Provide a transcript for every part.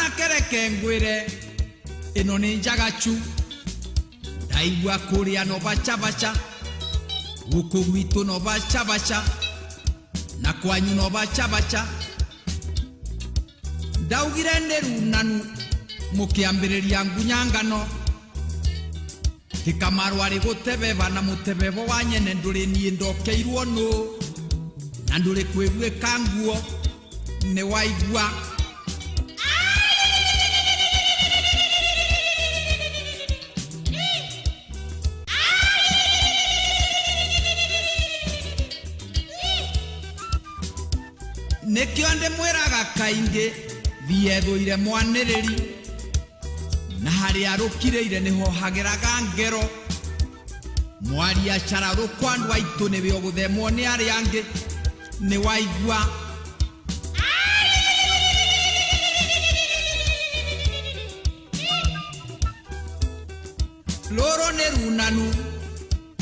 mwana kereke ngwire ino ni njagachu ndaigua kuria no bacha guku gwitu no bacha na kwanyu no bacha ndaugire nderunanu mukiambiriria ngunyangano tikamaru ari gutebeba na mutebebo wa nyene nduri nie ndokeirwo no na nduri kwigwe kanguo ne waigua nekio nde mweraga kainge thiethuire mwaniriri na hari arukireire niho hageraga ngero mwari acara rukwandwa itu ne byo guthemwo ni ari ange ni waigua loro ne runanu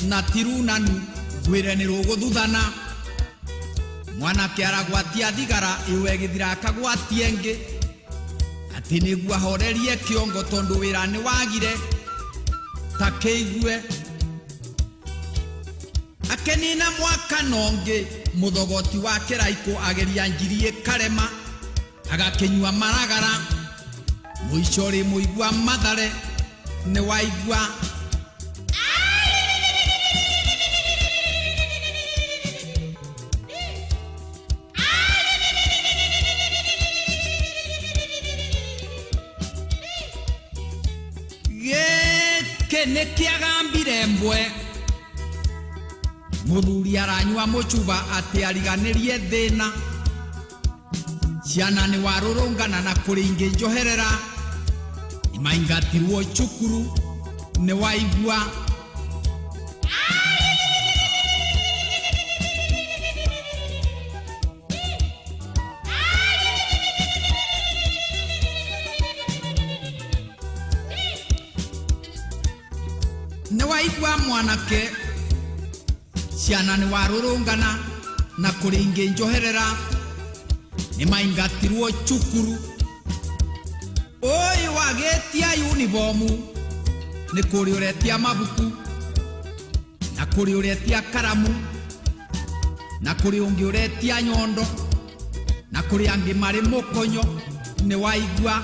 na tirunanu gwire ni ruguthuthana mwana kiara gwatia thigara iwe githira akagwatie nge ati nigua horerie kiongo tondu wira ni wagire takeigue akenina mwaka nonge muthogoti wa kiraiko ageria njirie karema agakenywa maragara muicori muigua mathare ni waigua nekiagambire mbwe muthuri aranywa muchuba ati ariganirie thina ciana ni warurungana na kuringi njoherera imaingatirwo cukuru ni waigua waigua mwanake ciana ni warurungana na kuringi njoherera ni maingatirwo cukuru oi wagetia uniformu ni kuri uretia mabuku na kuri uretia karamu na kuri ungi uretia nyondo na kuri angi mari mukonyo ni waigua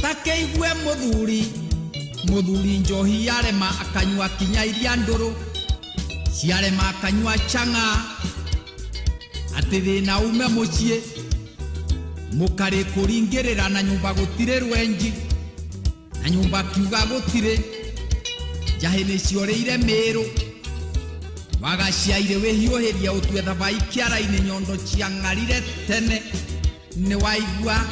takeigue muthuri njohi yarema akanywa kinya iria nduru ciarema akanywa changa ati thina ume mucie mukari kuringirira na nyumba gutire rwenji na nyumba kiuga gutire jahini cioreire miru wagaciaire wihioheria utue thabai kiara-ini nyondo ciangarire tene ni waigua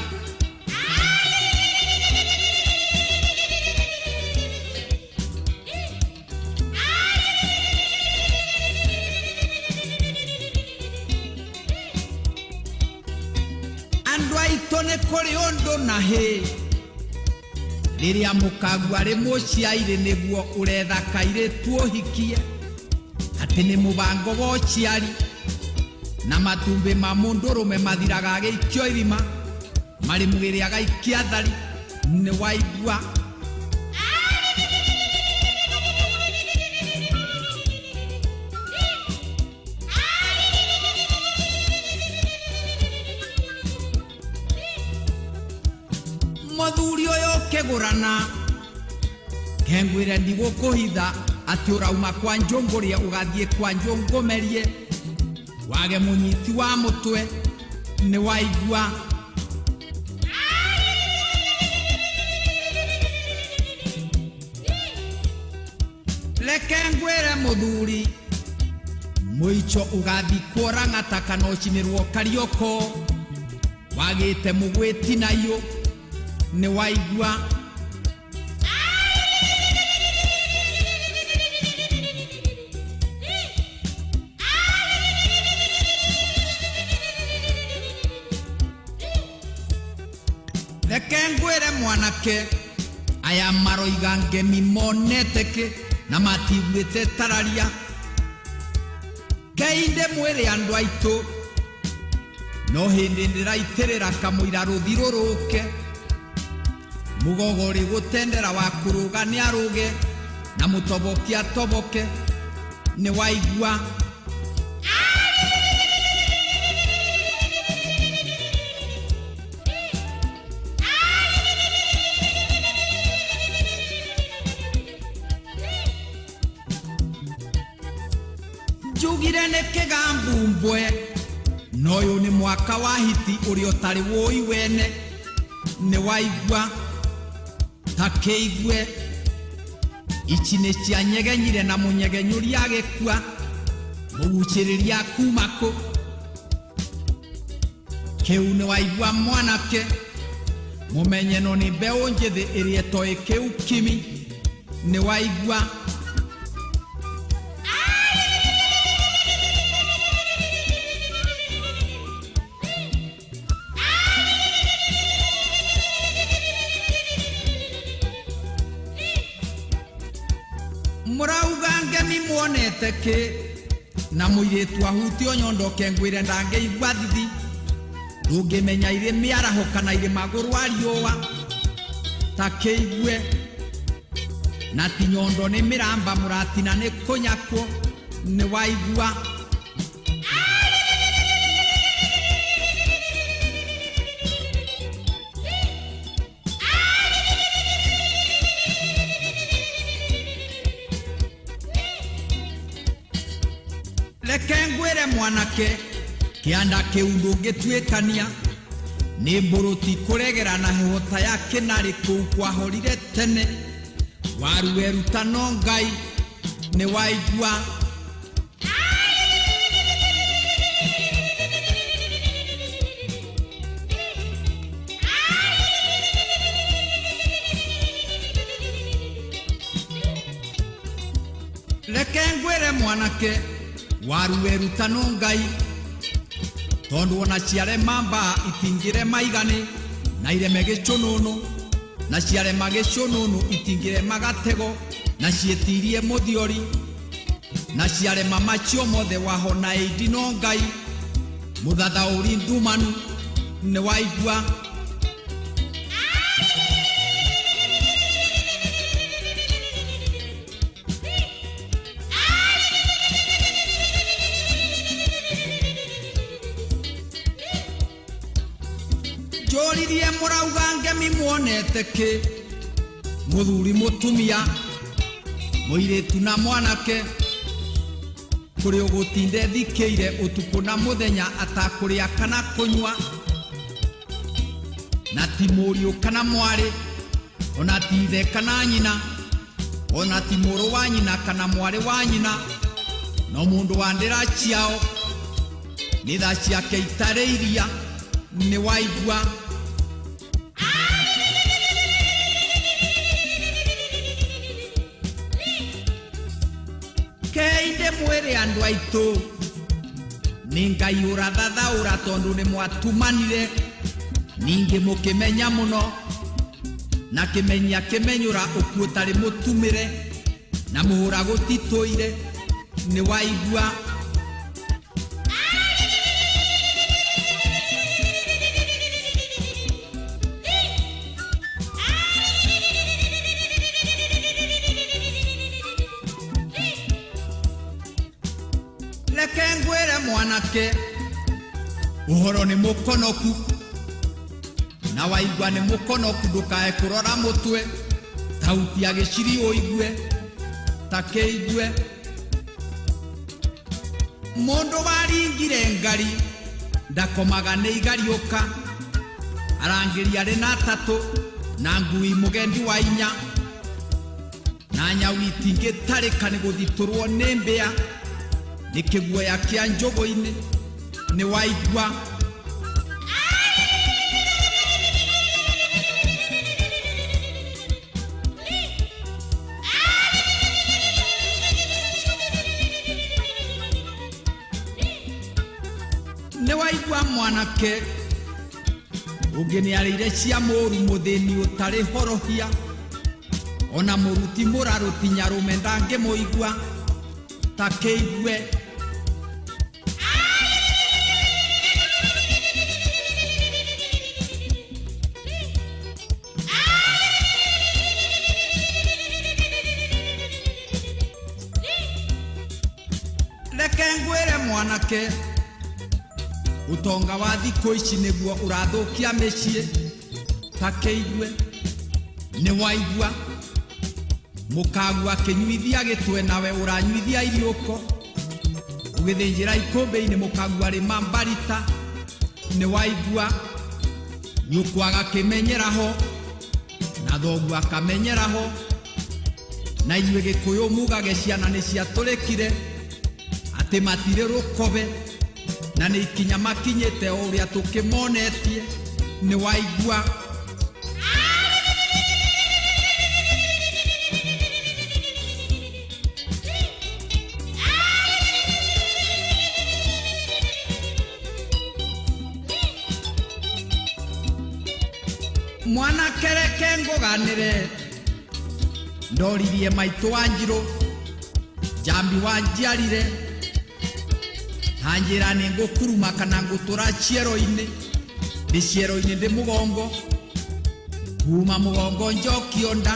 tone kuri ondo na he riria mukagu ari muciaire niguo uretha kaire tuohikie ati ni mubango wo ciari na matumbi ma mundurume mathiraga agikio irima mari mugiri agaikia thari ni waigua muthuri uyu kegurana kengwire ndigukuhitha ati urauma kwa njunguria ugathie kwa njungumerie wage munyiti wa mutwe ni waigua leke ngwire muthuri muicho ugathi kuoranga takanocinirwo karioko wagite mugwiti nayo ni waigua reke ngwire mwanake aya maroiga ngemi moneteke na matiguite tararia Ngai mwire andu aitu no hindi ndiraitirira kamuira ruthiruruke mugogori gutendera wa kuruga ni aruge na mutoboki atoboke ni waigua Jugire ne kegambumbwe noyo ni mwaka wa hiti uri otari woi wene ne waigwa takeigwe ichine cia nyegenyire na munyegenyuri agekua muguchiriria kumako keu ne waigwa mwanake mumenye no ni beo njithe iri etoe keu kimi ne waigwa Muraugange muonete ke na muiretu ahuti onyondo ngwire ndange igwa thithi ndungimenya ire miaraho kana ire maguru ariwa takeigwe na tinyondo ni miramba muratina ni kunyako ni waigwa Lekengwire mwanake kianda kiundu gitwekania ni mburuti kuregera na hehota yake nari kuu kwahorire tene warueruta no Ngai ni waigua Lekengwire mwanake warueruta no Ngai tondu ona ciare mamba itingire maigane na ireme gichununu na ciare magicununu itingire magatego na cietirie muthiori na ciare mamacio mothe wahona idi no Ngai muthatha uri ndumanu ni waigua Joririe muraugange mimuonete ke muthuri mutumia muiretu na mwanake kuri ugutinde thikeire utuku na muthenya atakuria kana kunywa na timuriu kana mwari ona tithe kana nyina ona timuru wa nyina kana mwari wa nyina no mundu wandira ciao ni tha ciake itareiria ni waigua Keinde mwere andu aitu ni Ngai urathathaura tondu ni mwatumanire ningi mukimenya muno na kimenya kimenyura ukuotari mutumire na muhura gutitoire ni waigua Lekengwire mwanake uhoro ni mukonoku na waigwa ni mukonoku ndukae kurora mutwe tauti ya giciri uigwe takeigwe mundu waringire ngari ndakomaga ni igariuka arangiri ari na tatu na ngui mugendi wa inya na nyawiti ngitarika ni guthiturwo ni mbia nikiguoya kia njogo-ini ni waigwa ni waigwa mwanake Unginiarire cia mũru mũthĩni ũtarĩ horohia, ona mũruti mũraruti nyarume ndangĩmũigua, ta kĩigue. Reke ngwĩre mwanake, utonga wa thikũ ici nĩguo ũrathũkia mĩciĩ, ta kĩigue. Nĩ waigua mũkagu akĩnyuithia gĩtwe nawe ũranyuithia iriũko, ũgĩthĩnjĩra ikũmbĩ-inĩ mũkagu arĩ mambarita. Nĩ waigua nyũkwa agakĩmenyeraho na thoguo akamenyeraho, na inyuĩ Gĩkũyũ mugage ciana nĩ ciatũrĩkire, atĩ matirĩ rũkobe na nĩ ikinya makinyĩte o ũrĩa tũkĩmonetie. Nĩ waigua mwanake reke ngũganĩre, ndoririe maitũ Wanjirũ, Njambi wanjiarire, hanjĩra nĩ ngũkuruma kana ngũtũra ciero-inĩ, ndĩ ciero-inĩ ndĩ mũgongo, kuma mũgongo njokio nda,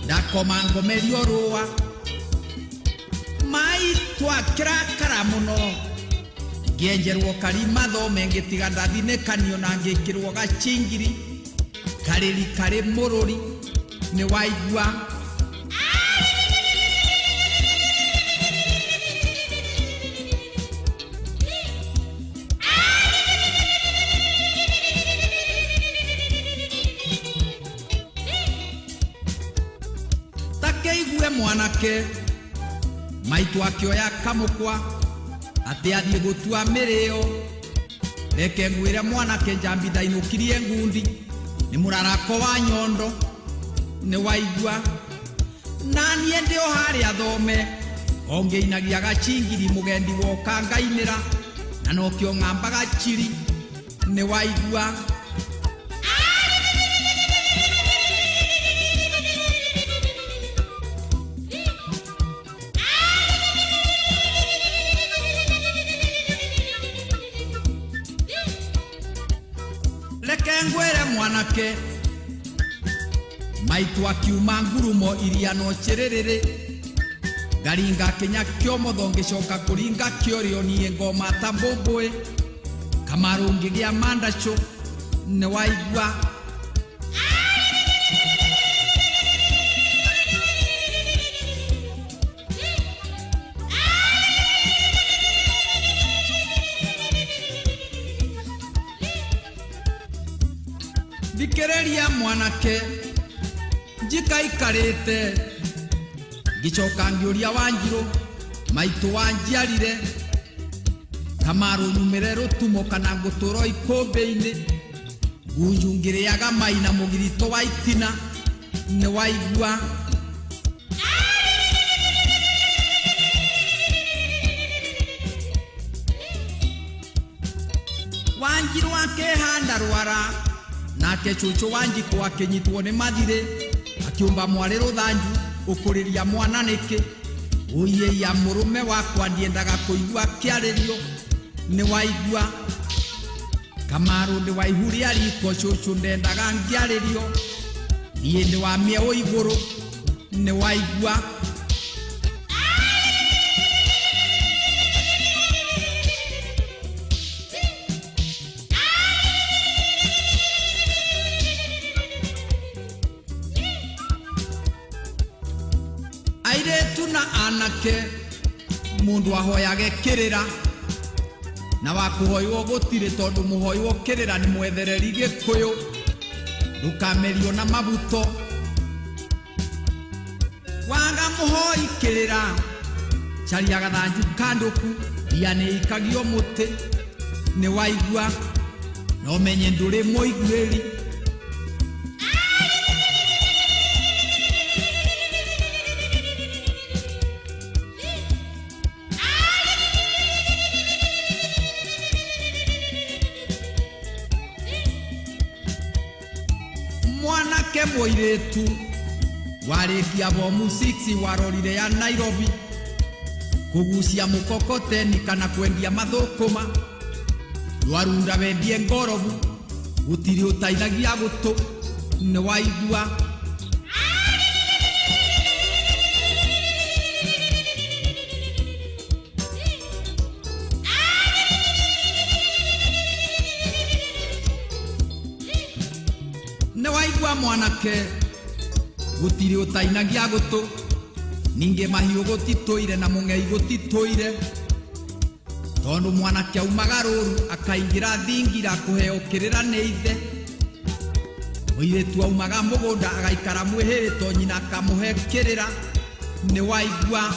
ndakoma ngomerio rũa. Maitũ akĩrakara mũno, ngĩenjerwo karima thome, ngĩtiga ndathinĩkanio na ngĩkĩrwo gacingiri, karĩri karĩ mũrũri. Nĩ waigua takĩigue mwanake, maitũ akĩoya kamũkwa atĩ athiĩ gũtua mĩrĩo. Reke ngwĩre mwanake, Njambi ndainũkirie ngundi, nĩ mũrarako wa nyondo. Nĩ waigua na niĩ ndĩ o harĩa thome, o ngĩinagia gacingiri, mũgendi woka ngainĩra, na nokĩo ng'ambaga chiri. Nĩ waigua reke ngwĩre mwanake, maitũ akiuma ngurumo iria no chĩrĩrĩrĩ, ngaringa Kenya kĩomotho ngĩcoka kũringa kĩorio, niĩ ngoma ta mbũmbũĩ, Kamarũ ngĩgĩa mandacũ. Nĩ waigua thikĩrĩria mwanake, njikaikarĩte, ngĩcoka ngĩũria Wanjirũ, maitũ wanjiarire, Kamarũ nyumĩre rũtumo kana ngũtũrwo ikũmbĩ-inĩ, ngunju ngĩrĩaga mai na mũgirito wa itina. Nĩ waigua Wanjirũ akĩhanda rwara, nake cũcũ Wanjikũ akĩnyitwo nĩ mathirĩ, akiumba mwarĩ rũthanju, ũkũrĩria mwana nĩkĩ? Ũiya mũrũme wakwa, ndiendaga kũigua kĩarĩrio. Nĩ waigua Kamarũ ndĩ waihuria riko, cũcũ ndendaga ngĩarĩrio, niĩ ndĩ wa mĩeũ igũrũ. Nĩ waigua airĩtu na anake, mũndũ ahoyage kĩrĩra, na wakũhoywo gũtirĩ, tondũ mũhoywo kĩrĩra nĩ mwethereri Gĩkũyũ, ndũkamerio na mabuto. Waga mũhoi kĩrĩra, caria gathanju kandũku, ria nĩ ikagio mũtĩ. Nĩ waigua no menye ndũrĩ mũiguĩri. mwanake muiretu warikia bomu 6 warorire ya Nairobi kugucia mukokoteni kana kwendia mathukuma rwarunda wendie ngorobu gutiri utaithagia gutu ni waigua mwanake gutiri utainagia gutu ninge mahiu gutitwire na mungei gutitwire tondu mwanake aumaga ruru akaingira thingira kuheo kirira ni ithe muiretu aumaga mugunda agaikara mwihirito nyina akamuhe kirira ni waigua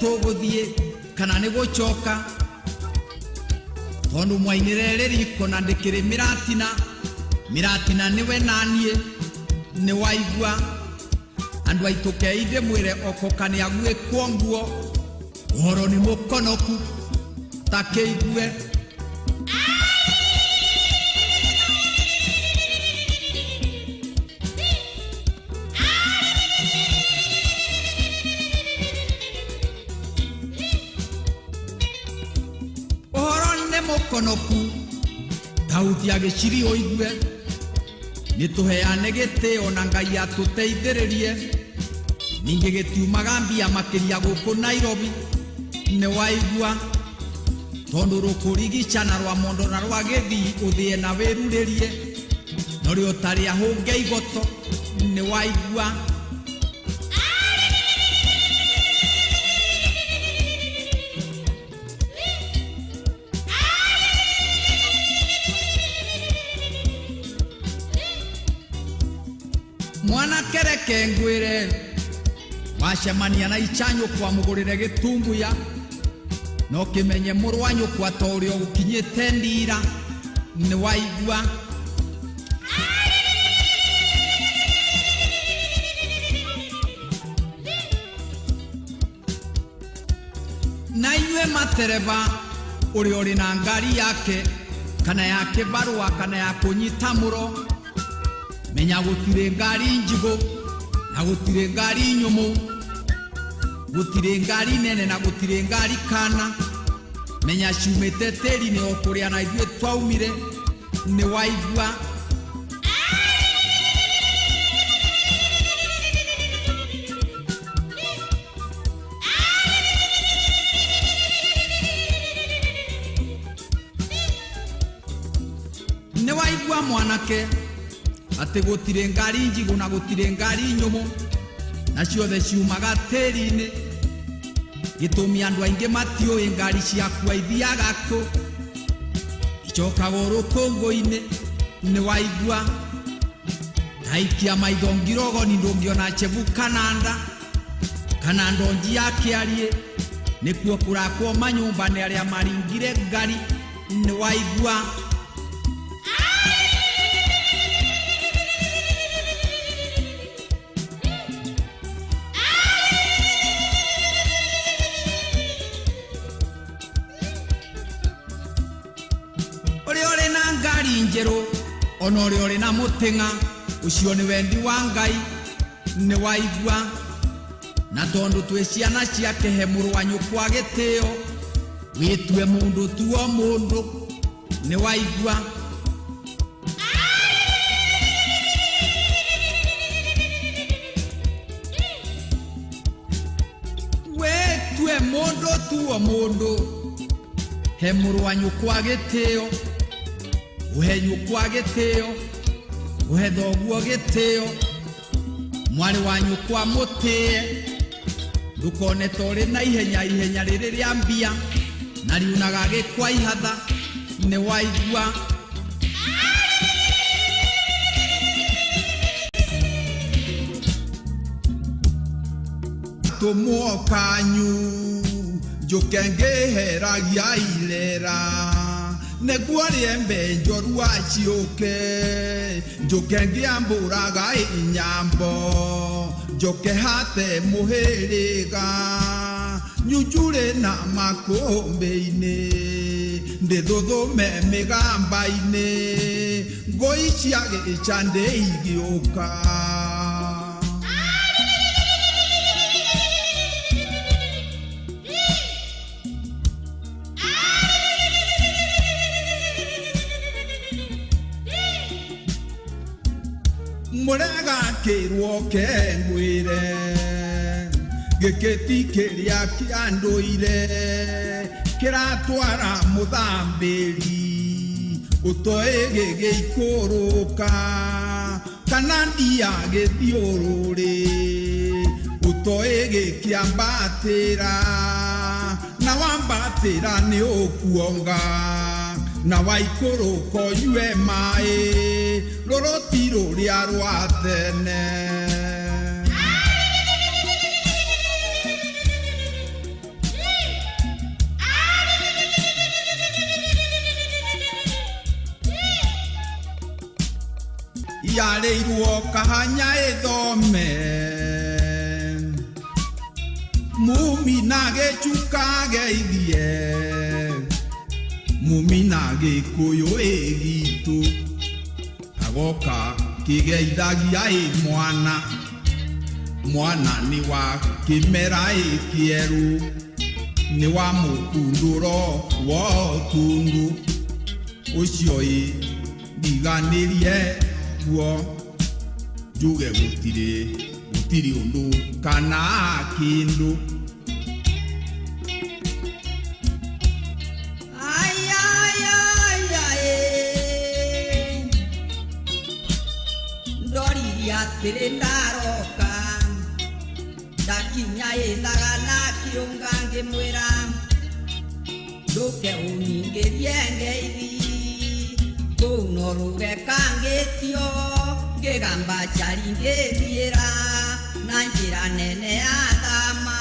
tuguthie kana ni gucoka tondu mwainire riko na ndikiri miratina niwe nanie ni waigua andu aituke inde mwire okokani ague kwonguo uhoro ni mukonoku takeigue konoku tauti agiciri oigue nituheane gitio na Ngai atuteithiririe ninge gitiumaga mbia makiria guku Nairobi ni waigua tondu rukurigicana rwa mondo na rwa githi uthie na wiruririe no ri utari ahunge igoto ni waigua mwana kereke ngwire wacemania na ichanyo kwa mugurire gitumbuya no kimenye murwanyo kwa torio gukinyite ndira ni waigua na inywe matereva uri na ngari yake kana yake barua kana ya kunyita muro menya gutire ngari njigo na gutire ngari nyumu gutire ngari nene na gutire ngari kana menya ciumite teri ni okuria na ithue twaumire ni waigua ni waigua mwanake ati gutire ngari njigu na gutire ngari nyumu na ciothe ciumaga teri-ini gitumi andu aingi matioi ngari ciakua ithiaga ku icokaga rukungu-ini ni waigua taikia maitho ngirogoni ndungiona chebu kananda kana ndonji ya kiarie nikuo kurakwo manyumba ni aria maringire ngari ni waigua njeru onori ori na mutinga ucio ni wendi wa Ngai ni waigua na tondu twi ciana ciake he murwanyu kwa gitio witue mundu tuo mundu ni waigua witue mundu tuo mundu he murwanyu kwa gitio uhenyu kwa gitio uhe thoguo gitio mwari wanyu kwa mutie ndukone tori na ihenya riri ria mbia na riunaga gikwa ihatha ni waigua tumuokanyu njukenge heragia ilera neguo riembe njorua ciuke njuke ngiamburaga inyambo njuke hate muhiriga nyujure na makũmbĩ-inĩ ndĩthũthũme mĩgamba-inĩ ngũi cia gĩca ndĩigĩũka mũregakĩrwo kengwĩre gĩkĩti kĩrĩa kĩa ndũire kĩratwara mũthambĩri ũtoĩ gĩgĩikũrũka kana ndia gĩthiũrũrĩ ũtoĩ gĩkĩambatĩra na wambatĩra nĩ ũkuonga na waikũrũka ũnyue maĩ rũrũti rũrĩa rwa tene yarĩirwo kahanya ĩthome mumi na gĩcuka geithie mumi na gĩkũyũ ĩgitũ agoka kĩgeithagia mwana mwana nĩ wa kĩmera kĩerũ nĩ wa mũkundũro wa ũtundu ũcio ndiganĩrie guo njuge gũtirĩ ũndũ kana kĩndũ ndoririe ndaroka ndakinya ĩthaga na kĩũnga ngĩmwĩra ndũke ũningĩrie ngeithi kũu no rũgekangĩtio ngĩgamba cari ngĩthiĩra na njĩra nene ya thama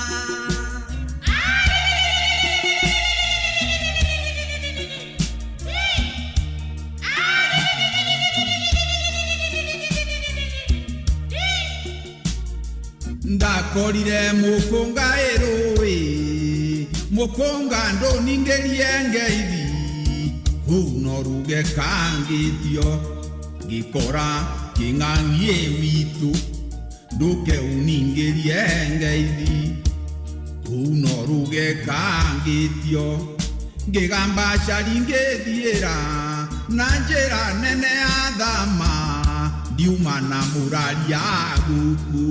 ndakorire mũkũnga ĩrũĩ mũkũnga ndũningĩrie ngeithi kũu no rũgekangĩtio ngĩkora kĩng'ang'ie witũ ndũke ũningĩrie ngeithi kũu no rũgekangĩtio ngĩgamba cari ngĩthiĩra na njĩra nene ya thama ndiuma na mũraria gũkũ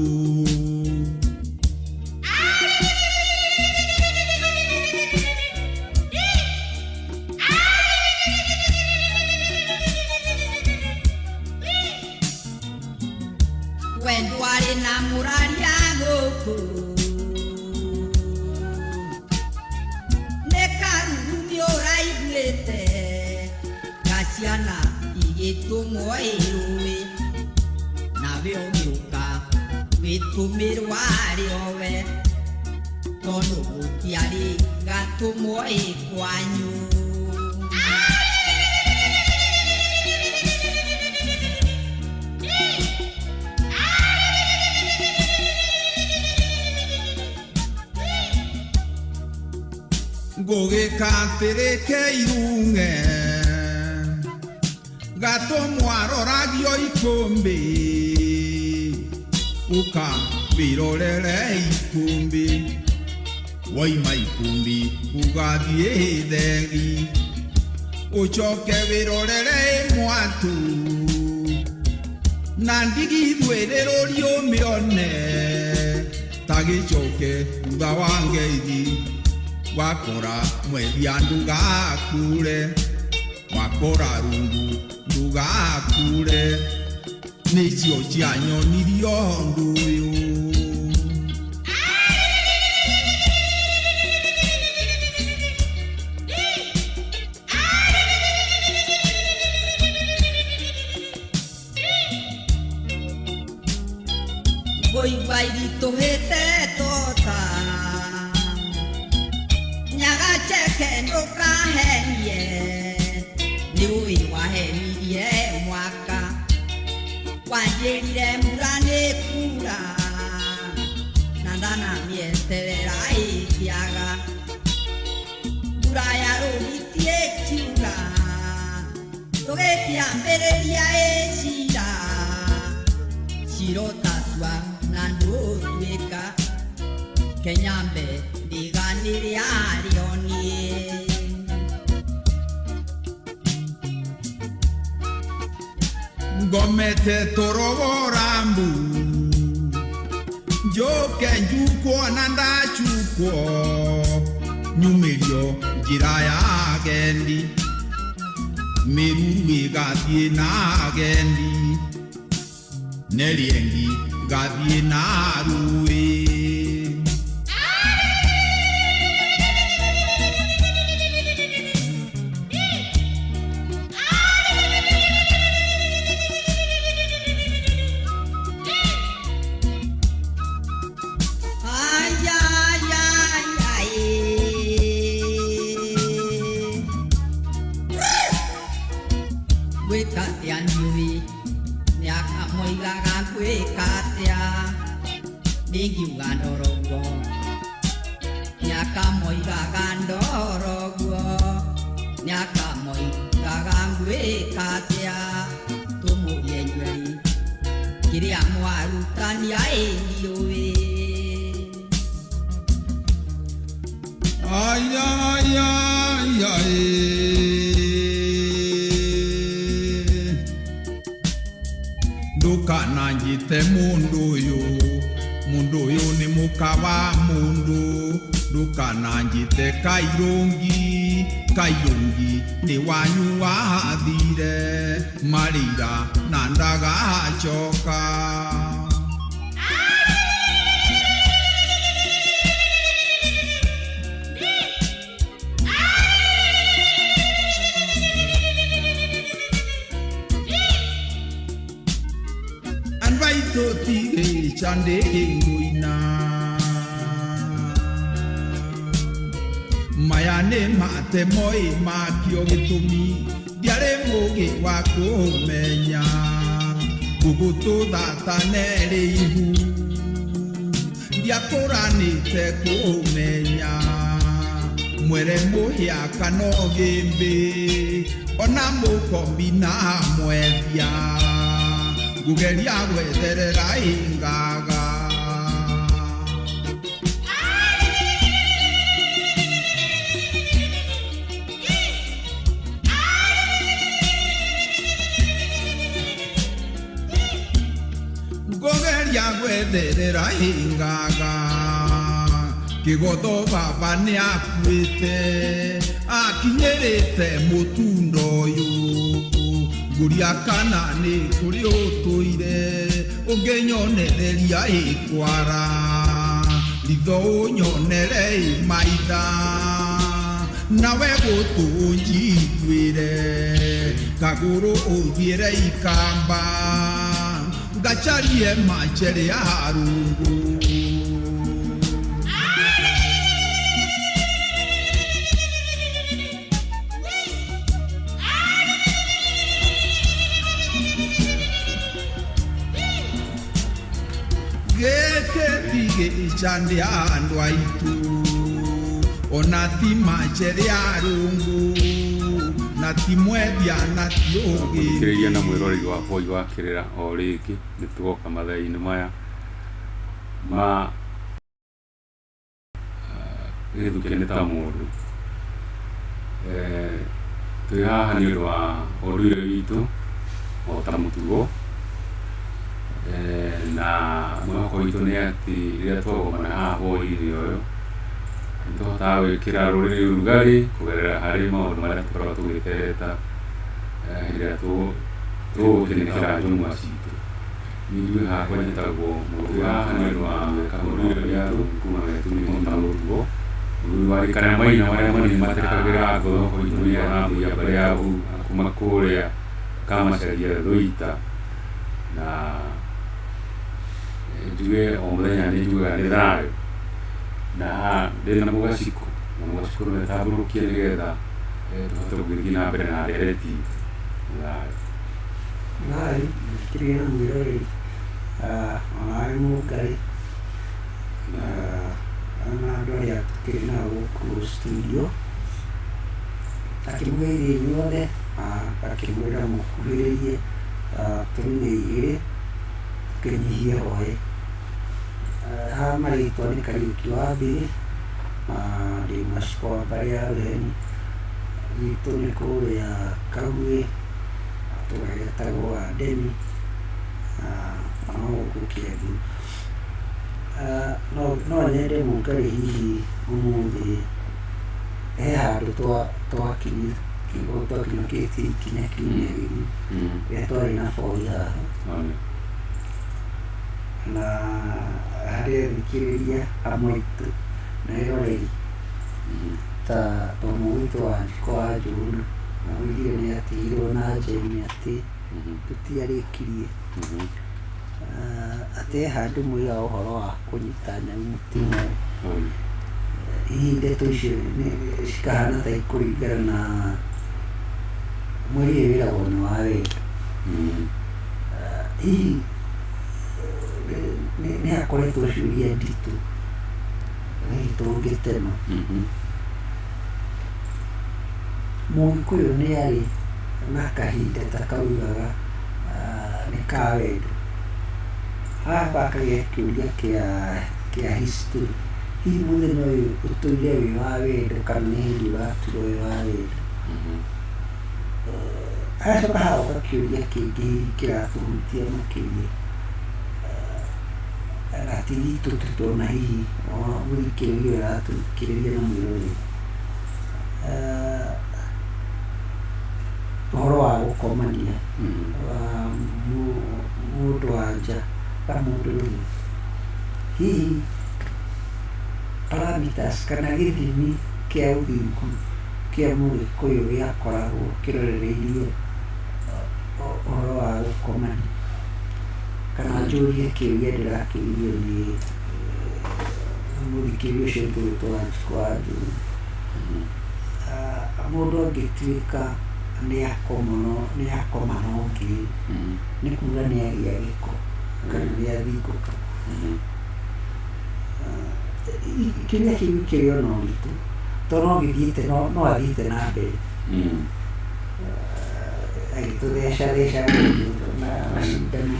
wendwarĩ na mũraria gũkũ nĩ karuru nĩ ũraiguĩte gaciana igĩtũmwo ĩrũĩ nawe ũgĩũka wĩtũmĩrwo arĩowe tondũ gũtiarĩ gatũmwo ĩkwanyu ngũgĩkatĩrĩke irung'e gatũmwo aroragio ikũmbĩ ũka wĩrorere ikũmbĩ waima ikũmbĩ ũgathiĩ thegi ũcoke wĩrorere mwatũ na ndigithũ ĩrĩrũrie ũmĩone ta gĩcoke thutha wa ngeithi wakora mwethia ndugakure wakora rungu ndugakure nĩcio cianyonirio ũndũ ũyũ ngũigua iritũhĩte tota nyagacheke ndũkahenie wanjĩrire mbura nĩ kura na ndanamĩeterera ĩkĩaga mbura ya rũgiti ĩkiura tũgĩkĩambĩrĩria ĩcira cirotatua na ndũtuĩka kenyambe ndiganĩre arĩo niĩ ngomete torogora mbu njoke njukwo na ndachukwo nyumĩrio njĩra ya agendi mĩruru ĩgathiĩ na agendi neriengi gathiĩ na rũĩ gwĩkatia njũĩ mĩaka moigaga gwĩkatia ndingiuga ndoroguo mĩaka moigaga ndoroguo mĩaka moigaga gwĩkatia tũmũrie nyweri kĩrĩa mwarutania ĩniũĩ ndukananjite mundu uyu ni muka wa mundu ndukananjite kairungi ni wanyu wathire marira na ndagacoka totige chande nguina mayane mate moi makio gitumi diare mugi wa kumenya gugutu data nere ihu diakoranite kumenya mwere muhia kano gimbi ona mukombina mwethia gugeria gwetherera ingaga gugeria gwetherera ingaga kigodo baba ni akuite akinyerete mutundo uyu guria kana ni kuri utuire ungenyonereria ikwara ritho unyonere maitha nawe gutunjiguire kaguru uthiire ikamba ngacarie machere ya rungu tige chande andu aitu ona ti machere ya rungu na ti mwethia na ti ugi kiria na mwirori wa boi wa kirira o riki nitugoka mathaini maya ma githukene ta mundu twi haha ni wa ũndũire witũ o ta mũtugo na mwako witũ nĩ atĩ rĩrĩa twagomana haha boi-inĩ ũyũ nĩtũhotaga gwĩkĩra rũrĩrĩ ũrugarĩ kũgerera harĩ maũndũ marĩa tũkoragwo tũgĩtereta rĩrĩa tũgũkĩnĩkĩra njũng'wa citũ. Niĩ hakwa njĩtagwo mũndũ haha nĩ ũndũ wa gwĩka ũndũire witũ kuma getumĩte ta mũtugo warikana maina marĩa manini matekagĩra ngoro kũitũria na mbia mbere ya kuma kũrĩa kamacaria Thũita na njuge o mũthenya nĩ njugaga nĩ thayũ na ndĩna mũgaciko na mũgaciko nĩtambũrũkie nĩgetha tũhote gũgĩthiĩ na mbere na ndereti thayũ. Kĩrĩa mwĩroreri onawe mũngai na andũ arĩa tũkĩrĩ nao gũkũ studio, akĩmwĩra inyuothe akĩmwĩra mũkuhĩrĩrie tũrũge igĩrĩ tũkĩnyihie hoĩ. Haha marĩtwa nĩ Kariuki wa Mbere, ndĩ Maciko wa mbarĩ ya Rũheni, gwitũ nĩ kũrĩa Kahuĩ, tũgagĩtagwo Ndemi no gũkũ Kĩambu. No nyende mũngai hihi ũmũthĩ he handũ twakinyũkĩtie ikinya kiumia gĩthiru rĩrĩa twarĩ na boi haha, na harĩ athikĩrĩria amwe aitũ na eroreri ta mũgwitũ Wanjikũ wa Njũgũna augire nĩ atigirwo na njeni atĩ tũtiarĩkirie, atĩ handũ mwiga ũhoro wa kũnyita nyamũ mũtino. Hihi ndeto icio cikahana ta ikũringana na mweri ũyũ wĩragwo nĩ wa wendo. Hihi nĩ hakoretwo ciũria nditũ hihi tũngĩtema. Mũgĩkũyũ nĩ arĩ na kahinda ta kaugaga nĩ ka wendo. Haha akagĩa kĩũria kĩa history, hihi mũthenya ũyũ ũtũire wĩ wa wendo kana nĩ hĩndĩ ũraturwo wĩ wa wendo. Hagacoka hagoka kĩũria kĩngĩ kĩratũhutia makĩria, gatigi tũtona hihi mũthikĩrĩria ũratũthikĩrĩria na mwĩroreri, ũhoro wa gũkomania mũndũ wa nja kana mũndũ ũrũme. Hihi parameters kana gĩthimi kĩa ũthingu kĩa Mũgĩkũyũ gĩakoragwo kĩrorereirio ũhoro wa gũkomania, kana njũrie kĩũria ndĩrakĩũrio nĩ mũthikĩrĩria ũcio ũtũgĩtwo Wanjikũ wa Njũgũna. Mũndũ angĩtuĩka nĩ akoma na ũngĩ nĩ kuga nĩ agĩa gĩko kana nĩ athingũka. Kĩrĩa kĩu kĩrĩ ona ũritũ tondũ no gĩthiĩte no athiĩte na mbere agĩtũthecatheca na macindano.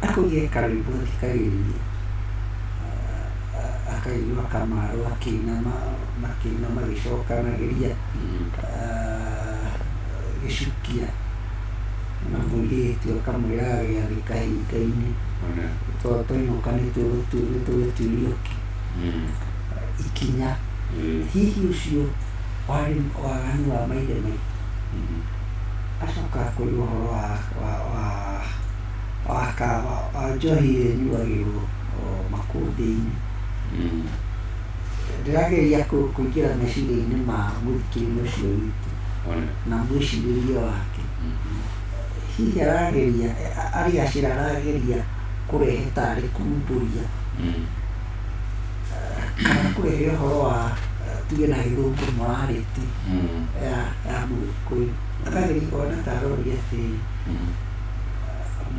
Akauga karwĩmbo thikagĩrĩria, akaigua Kamarũ makĩina magĩcokanagĩria gĩcukia na mũirĩtu akamwĩra gĩathĩ kahinga-inĩ twainũka nĩtũgĩturio ikinya. Hihi ũcio warĩ waganu wa maithe maitũ. Acoka kũrĩ ũhoro wa njohi ĩrĩa ĩnyuagĩrwo makũmbĩ-inĩ. Ndĩrageria kũingĩra meciria-inĩ ma mũthikĩrĩria ũcio witũ na mwĩcirĩrie wake. Hihi arigacĩra arageria kũrehe tarĩ kumbũria kana kũrehe ũhoro wa tuge na gĩthũngũ morality ya Mũgĩkũyũ. Akageria kuona ta aroria atĩrĩrĩ,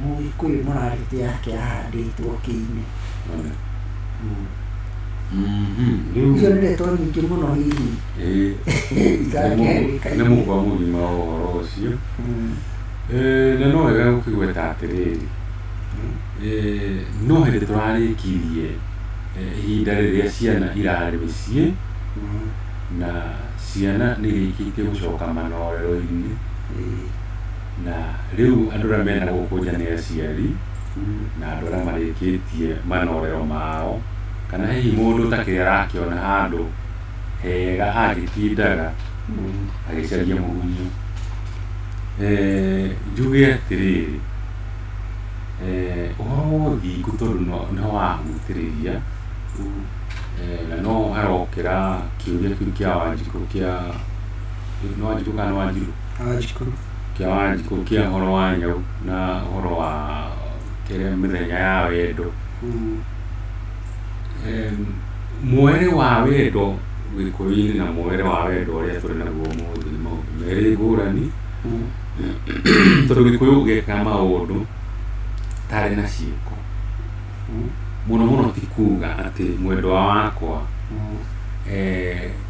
Mũgĩkũyũ morality yake yahandĩtwo kĩ-inĩ. Icio nĩ ndeto nyingĩ mũno hihi nĩ mũkwa mũgima wa ũhoro ũcio. Na no wega gũkĩgweta atĩrĩrĩ, no hĩndĩ tũrarĩkirie ihinda rĩrĩa ciana irarĩ mĩciĩ na ciana nĩ irĩkĩtie gũcoka manorero-inĩ, na rĩu andũ arĩa mena gũkũ nja nĩ aciari na andũ arĩa marĩkĩtie manorero mao, kana hihi mũndũ takĩrĩa arakĩona handũ hega agĩtindaga agĩcaria mũgunyo. Njuge atĩrĩrĩ, ũhoro wa ũthingu tondũ no wahutĩrĩria na no harokĩra kĩũria kĩu kĩa Wanjikũ kana Wanjirũ kĩa Wanjikũ kĩa ũhoro wa nyau na ũhoro wa kĩrĩa mĩthenya ya wendo. Mwere wa wendo Gĩkũyũ-inĩ na mwere wa wendo ũrĩa tũrĩ naguo ũmũthĩ nĩ maũndũ merĩ ngũrani, tondũ Gĩkũyũ gĩkaga maũndũ tarĩ na ciĩko. Mũno mũno ti kuga atĩ mwendwa wakwa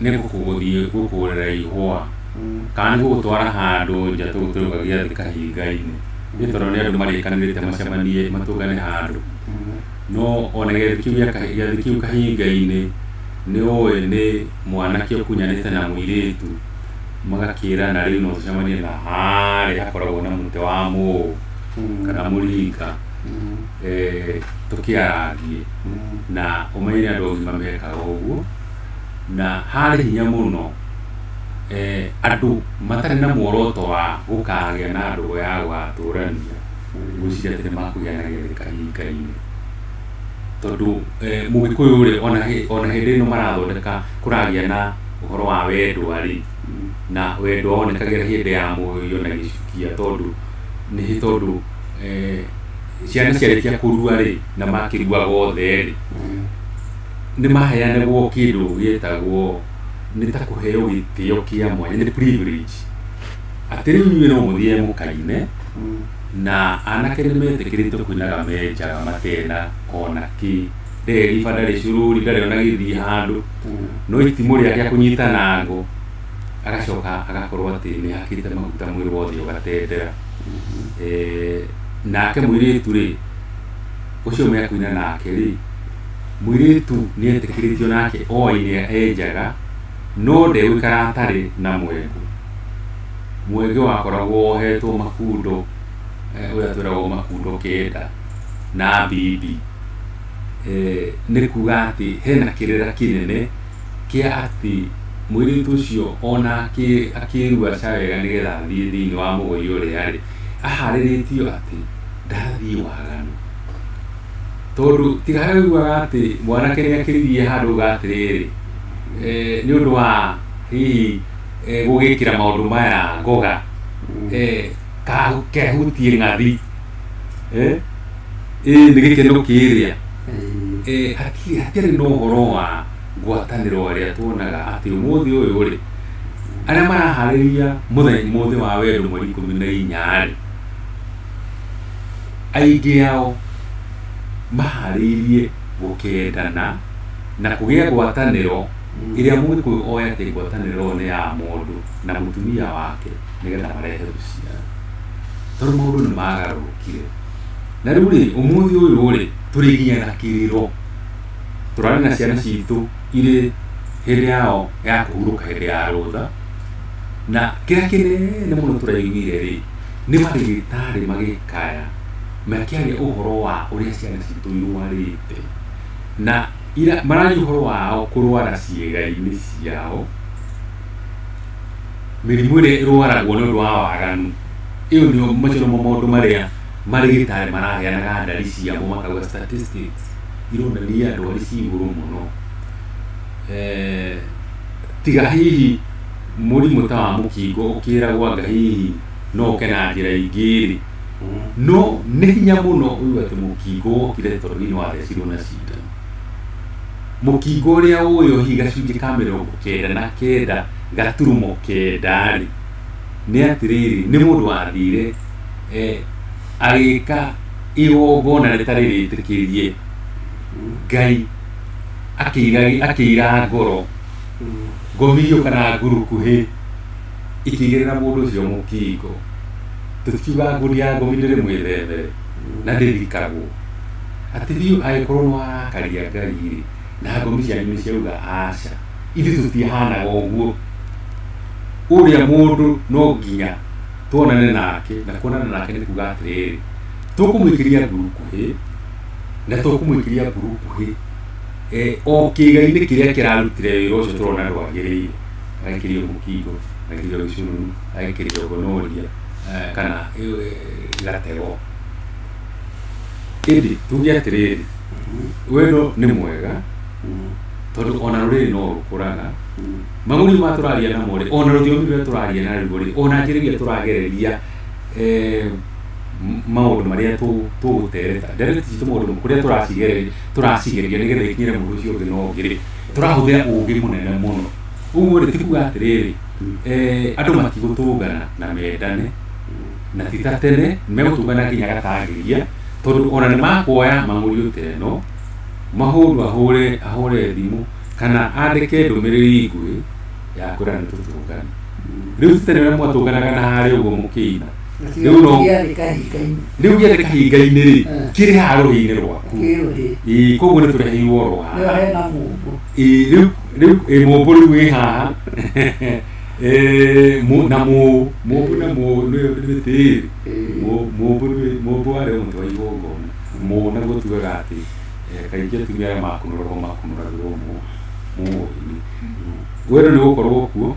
nĩ gũkũgũthiĩ gũkũrĩra ihũa kana nĩ gũgũtwara handũ nja tũgũtũruga gĩathĩ kahinga-inĩ, nĩ tondũ nĩ andũ marĩkanĩrĩte macemanie matũngane handũ. No ona gĩathĩ kĩu kahinga-inĩ nĩ ũĩ nĩ mwanake ũkunyanĩte na mũirĩtu, magakĩrana rĩu no tũcemanie na harĩa hakoragwo na mũtĩ wa mũũ kana mũringa, tũkĩarangie na ũmenye andũ agima mekaga ũguo. Na harĩ hinya mũno andũ matarĩ na muoroto wa gũkagĩa na ndũgũ ya gũgatũrania gwĩciria atĩ nĩ makũgĩa na gĩathĩ kahinga-inĩ, tondũ Mũgĩkũyũ rĩ ona hĩndĩ ĩno marathondeka kũragĩa na ũhoro wa wendwa-rĩ, na wendo wonekagĩra hĩndĩ ya mũiyo na gĩcukia, tondũ ciana ciarĩkia kũrua-rĩ na makĩrua gothe-rĩ nĩ maheanagwo kĩndũ gĩtagwo nĩ ta kũheo gĩtĩo kĩa mwanya, nĩ privilege, atĩ rĩu inyuĩ no mũthiĩ mũkaine, na anake nĩ metĩkĩrĩtwo kũinaga menjaga matena ona kĩ, nderiba ndarĩ cururi ndarĩ ona gĩthiĩ handũ, no itimũ rĩake kũnyitana ngũ agacoka agakorwo atĩ nĩ hakĩte maguta mwĩrĩ wothe ũgatendera. Nake mũirĩtu-rĩ, ũcio mekũina nake-rĩ, mũirĩtu nĩ etĩkĩrĩtio nake oĩ enjaga, no ndegũikara atarĩ na mwendwa. Mwenge wakoragwo wohetwo makundo, ũrĩa twĩragwo makundo kenda na bibi, nĩ kuga atĩ hena kĩrĩra kĩnene kĩa atĩ mũirĩtu ũcio ona akĩrua ca wega nĩgetha athiĩ thĩinĩ wa mũgũi ũrĩa-rĩ, aharĩrĩtio atĩ ndathiĩ waganu, tondũ tiga wĩiguaga atĩ mwanake nĩ akĩrĩthiĩ handũ uga atĩrĩrĩ, nĩ ũndũ wa hihi gũgĩkĩra maũndũ maya ngoga kehutie ng'athi, nĩ gĩkeno kĩrĩa, hatirĩ na ũhoro wa ngwatanĩro ĩrĩa tuonaga atĩ ũmũthĩ ũyũ-rĩ, arĩa maraharĩria mũthenya wa wendo mweri 14-rĩ, aingĩ ao maharĩirie gũkendana na kũgĩa ngwatanĩro ĩrĩa Mũgĩkũyũ oĩ atĩ ngwatanĩro nĩ ya mũndũ na mũtumia wake nĩgetha marehe rũciaro, tondũ maũndũ nĩ magarũrũkire. Na rĩu-rĩ, ũmũthĩ ũyũ-rĩ, tũrĩ nginya na kĩrĩro, tũrarĩ na ciana citũ irĩ hĩndĩ yao ya kũhurũka hĩndĩ ya rũtha, na kĩrĩa kĩnene mũno tũraiguire-rĩ, nĩ marĩgĩtarĩ magĩkaya makĩaria ũhoro wa ũrĩa ciana citũ irwarĩte, na mararia ũhoro wao kũrwara ciĩga-inĩ ciao, mĩrimũ ĩrĩa ĩrwaragwo nĩ ũndũ wa waganu. Ĩyo macio nĩmo maũndũ marĩa marĩgĩtarĩ maraheanaga ndari ciamo, makauga statistics ironania ndwari ci igũrũ mũno. Tiga hihi mũrimũ ta wa mũkingo ũkĩragwo anga hihi no ũke na njĩra ingĩ-rĩ, no nĩ hinya mũno ũyũ atĩ mũkingo wokire tondũ hihi nĩwathecirwo na cindano. Mũkingo ũrĩa ũyũ hihi gacunjĩ ka 99 gaturumo kenda-rĩ, nĩ atĩrĩrĩ, nĩ mũndũ wathire agĩka igongona rĩtarĩ rĩtĩkĩrie Ngai, akĩira ngoro ngomirio kana ngurukuhĩ ikĩigĩrĩra mũndũ ũcio mũkingo. Tũtikiuga ngũri ya ngomi ndĩrĩ mwĩthemere na ndĩrikagwo atĩ thiũ agĩkorwo nĩ warakaria Ngai-rĩ, na ngomi cianyu nĩ ciauga aca, ithuĩ tũtiahanaga ũguo. Ũrĩa mũndũ no nginya tuonane nake, na kuonana nake nĩ kuga atĩrĩrĩ, tũkũmwĩkĩria ngurukuhĩ na tũkũmwĩkĩria ngurukuhĩ o kĩĩga-inĩ kĩrĩa kĩrarutire wĩra ũcio tũrona ndwagĩrĩire, agekĩrio mũkingo, agekĩrio gĩcununu, agekĩrio gonorrhea kana gatego. Ĩndĩ tuge atĩrĩrĩ, wendo nĩ mwega tondũ ona rũrĩrĩ no rũkũraga, mang'ũrĩ ma tũraria namo-rĩ, ona rũthiomi rũrĩa tũraria naruo-rĩ, ona njĩra iria tũragereria maũndũ marĩa tũgũtereta ndereti citũ, maũndũ kũrĩa tũracigereria nĩgetha ikinyĩre mũndũ ũcio ũngĩ na ũngĩ-rĩ, tũrahũthĩra ũũgĩ mũnene mũno. Ũguo rĩ tikuga atĩrĩrĩ andũ matigũtũngana na mendane na ti ta tene megũtũngana nginya gatagĩria tondũ ona nĩ makuoya mang'ũri ũteno mahũndũ ahũre thimũ kana andĩke ndũmĩrĩri nguhĩ ya kwĩra nĩ tũtũngane. Rĩu tene ũrĩa mwatũnganaga na harĩa ũguo mũkĩina rĩu gĩathĩ kahinga-inĩ rĩ kĩrĩ haha rũhĩ-inĩ rwaku koguo nĩ tũreheirwo oro haha rĩu mũmbũ rĩu wĩ haha na mũmbũ na nĩ tĩĩri mũmbũ warĩ mũtĩ wa igongona naguo tugaga atĩ kaingĩ atumia arĩa makunũragĩrwo mũĩ-inĩ. Wendo nĩ gũkorwo kuo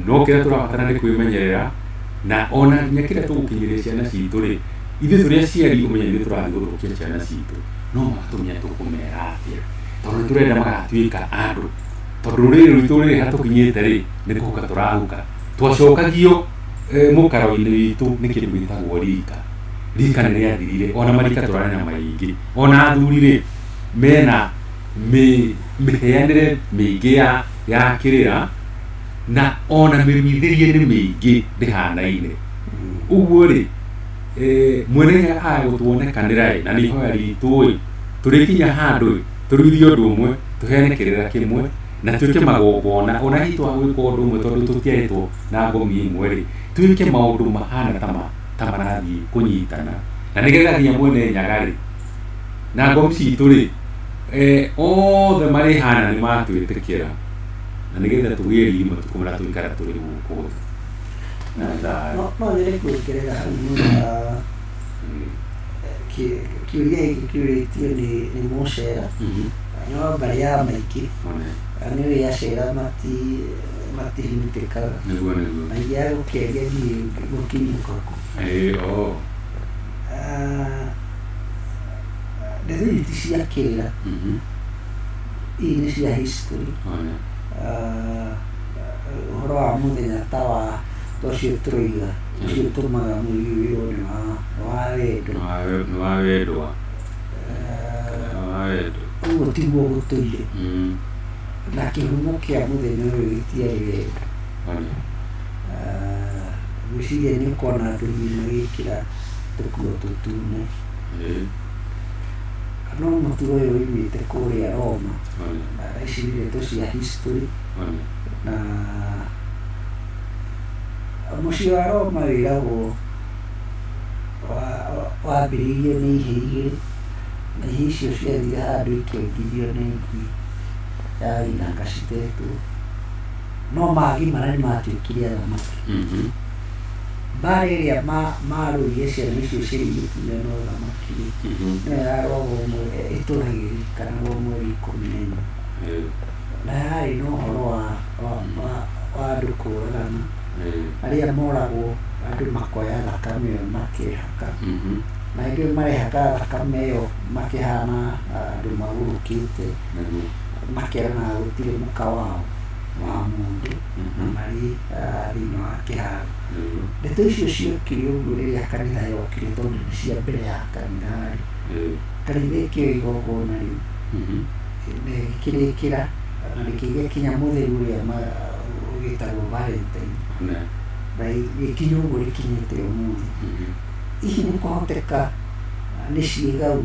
no kĩrĩa tũrabatara nĩ kwĩmenyerera na ona nginya kĩrĩa tũgũkinyĩria ciana citũ rĩ ithuĩ tũrĩ aciari ũmenya nĩ tũrathiĩ gũthũkia ciana citũ no magatũmenya tũkũmera atĩa tondũ nĩ tũrenda magatuĩka andũ tondũ rũrĩrĩ rwitũ rĩrĩ hatũkinyĩte rĩ nĩ kũhuka tũrahuka twacokagio mũkaro-inĩ witũ nĩ kĩndũ gĩtagwo rika nĩ rĩathirire ona marika tũrarĩ na maingĩ ona athuri rĩ mena mĩheanĩre mĩingĩ ya kĩrĩra na ona mĩruithĩrie nĩ mĩingĩ ndĩhanaine. Ũguo rĩ mwene agũtuonekanĩra na nĩ ihoya ritũ tũrĩkinya handũ tũruithie ũndũ ũmwe tũheane kĩrĩra kĩmwe na tuĩke magongona ona hihi twagwĩka ũndũ ũmwe tondũ tũtiarĩtwo na ngomi ĩmwe rĩ tuĩke maũndũ mahana ta marathiĩ kũnyitana na nĩgetha nginya mwene nyaga rĩ na ngomi citũ rĩ othe marĩ hana nĩ matwĩtĩkĩra na nĩgetha tũgĩe riri matukũ marĩa tũikara tũrĩ gũkũ no nyende kwĩkĩrĩra hau kĩũria gĩkĩ kĩũrĩtio nĩ Mũcera no mbarĩ ya maingĩ nĩũĩ acera matihurutĩkaga maingĩ ya gũkĩaria gũkinyũka ku ndeto ti cia kĩrĩra ii nĩ cia history ũhoro wa mũthenya ta wa tocio tũroiga ũcio ũtũmaga mũigĩrĩrwo nĩ wa wendwa ũguo tiguo gũtũire na kĩhumo kĩa mũthenya ũyũ gĩtiarĩ wendo gwĩciria nĩ ũkona andũ magĩkĩra tũkuo tũtune no mũtugo ũyũ ũimĩte kũrĩa Roma ici nĩ ndeto cia history na mũciĩ wa Roma wĩragwo wambĩrĩirio nĩ ihe igĩrĩ na ihe icio ciathire handũ ikĩongithio nĩ ngui yarĩ na ngacitetwo no magimara nĩ matuĩkire athamaki mbara ĩrĩa marũire ciana icio ciĩgĩtune na ũthamaki nĩyo yarogwo ĩtũragĩrĩkanaga mweri 14 na yarĩ na ũhoro wa andũ kũũragana arĩa moragwo andũ makoya thakame ĩyo makĩhaka na hĩndĩ ĩyo marehaka thakame ĩyo makĩhana andũ magũrũkĩte makĩeranaga gũtirĩ mũka wao wa mũndũ na marĩ thĩinĩ wa kĩharo. Ndeto icio ciokire ũguo rĩrĩa kanitha yokire tondũ nĩ cia mbere ya kanitha rĩ kanitha ĩkĩoya igongona rĩu gĩkĩrĩkĩra na gĩkĩgĩa kinya mũtheri ũrĩa wĩtagwo Valentine na gĩkinya ũguo rĩkinyĩte ũmũthĩ. Ici nĩ kũhoteka nĩ ciĩgau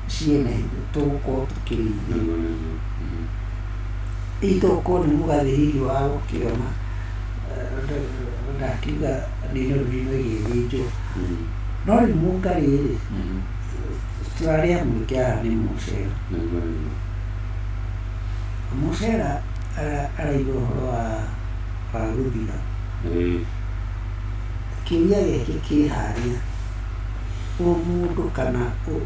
ciĩna hitho tũgũkorwo tũkĩrĩithia itũkorwo nĩ mũgathĩrĩri wa gũkĩona ndakiuga nĩ rũrĩrĩ gĩthĩnjwo no rĩ mũngarĩ rĩ tũrarĩa mwĩkĩ haha nĩ Mũcera. Mũcera araiga ũhoro wa gũthira kĩũria gĩkĩ kĩharĩa mũndũ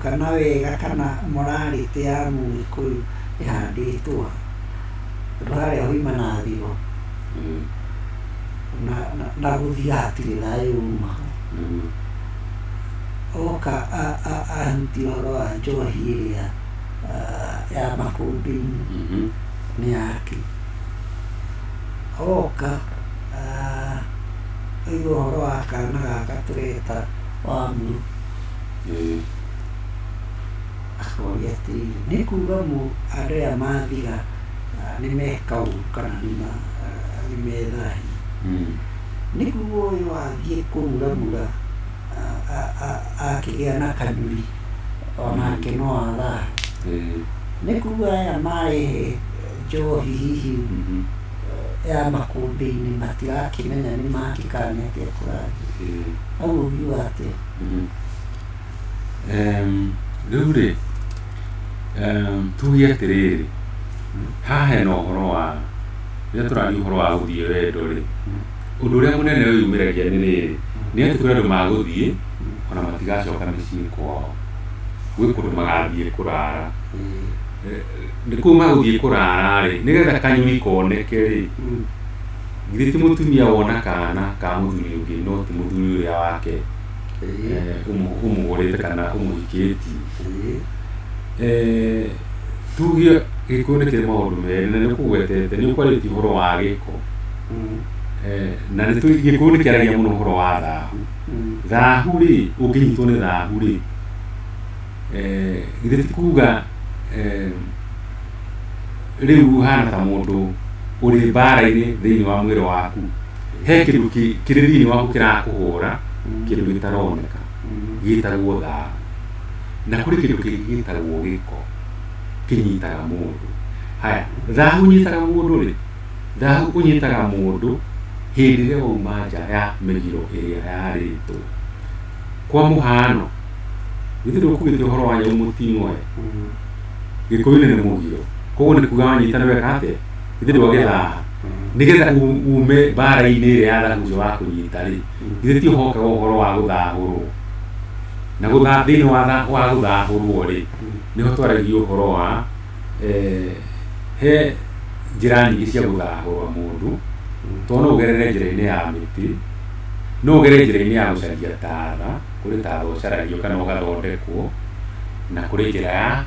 kana wega kana morality ya Mũgĩkũyũ ĩhandĩtwo tondũ harĩa hoima na thiro na gũthira hatirĩ thayũ uma oka ahuti ũhoro wa njohi ĩrĩa ya makũmbĩ-inĩ nĩ yake oka oiga ũhoro wa kana gaka tũreta Wamũrũ akoria atĩrĩrĩ nĩ kuga andũ aya mathiga nĩ meka ũru kana nĩ methahi nĩguo ũyũ athiĩ kũmuramura akĩgĩa na kanyuri onake no athaa nĩguo aya marĩ njohi hihi ya makũmbĩ-inĩ matirakĩmenya nĩ makĩkanya atĩa kũrathiĩ hau ũngiuga atĩa rĩu rĩ tuge atĩrĩrĩ haha hena ũhoro wa rĩrĩa tũraria ũhoro wa gũthiĩ wendo rĩ ũndũ ũrĩa mũnene wĩyumĩragia nĩ rĩrĩ nĩ atĩ kũrĩ andũ magũthiĩ ona matigacoka mĩciĩ kwao gwĩ kũndũ magathiĩ kũrara nĩ kũu magũthiĩ kũrara rĩ nĩgetha kanyui koneke rĩ githĩ ti mũtumia wona kana ka mũthuri ũngĩ no ti mũthuri ũrĩa wake ũmũgũrĩte kana ũmũhikĩtie tuge gĩkũyũ nĩ kĩrĩ maũndũ merĩ na nĩ kũgwetete nĩ ũkwarĩtie ũhoro wa gĩko na gĩkũyũ nĩ kĩaragia mũno ũhoro wa thahu thahu rĩ ũngĩnyitwo nĩ thahu rĩ githĩ ti kuga rĩu hana ta mũndũ ũrĩ mbara-inĩ thĩinĩ wa mwĩrĩ waku he kĩndũ kĩrĩ thĩinĩ waku kĩrakũhũra kĩndũ gĩtaroneka gĩtagwo thahu na kũrĩ kĩndũ kĩngĩ gĩtagwo gĩko kĩnyitaga mũndũ haya thahu ũnyitaga mũndũ rĩ thahu ũnyitaga mũndũ hĩndĩ ĩrĩa wauma nja ya mĩgiro ĩrĩa yarĩtwo kwa mũhano githĩ ndũkugĩte ũhoro wa nyamũ mũting'oe gĩkũyũ-inĩ nĩ mũgiro koguo nĩ kuga wanyita nĩ weka atĩa githĩ ndwagĩthaha nĩgetha ume mbara-inĩ ĩrĩa ya thahu ũcio wa kũnyita rĩ githĩ ti ũhokaga ũhoro wa gũthahũrwo na thĩinĩ wa gũthahũrwo rĩ nĩho twaragia ũhoro wa he njĩra nyingĩ cia gũthahũra mũndũ tondũ no ũgerere njĩra-inĩ ya mĩtĩ no ũgerere njĩra-inĩ ya gũcaria tatha kũrĩ tatha ũcaragio kana ũgathondekwo na kũrĩ njĩra ya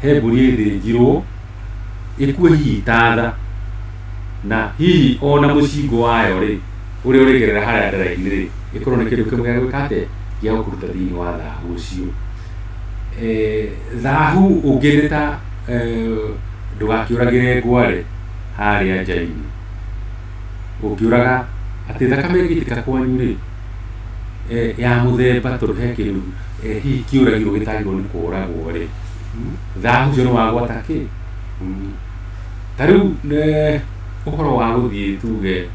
he mbũri ĩthĩnjirwo ĩkue hihi tatha na hihi ona mũcingo wayo rĩ ũrĩa ũrĩgerera harĩa ndara-inĩ rĩ ĩkorwo nĩ kĩndũ kĩmwe gĩa gwĩka atĩa gĩa gũkũruta thĩinĩ wa thahu ũcio thahu ũngĩ nĩ ta ndũgakĩũragĩre ngware harĩa nja-inĩ ũngĩũraga atĩ thakame ĩgĩitĩka kwanyu rĩ ya mũthemba tondũ he kĩndũ hihi kĩũragirwo gĩtagĩrwo nĩ kũragwo rĩ thahu ũcio nĩ wagwata kĩ ta rĩu ũhoro wa gũthiĩ tuge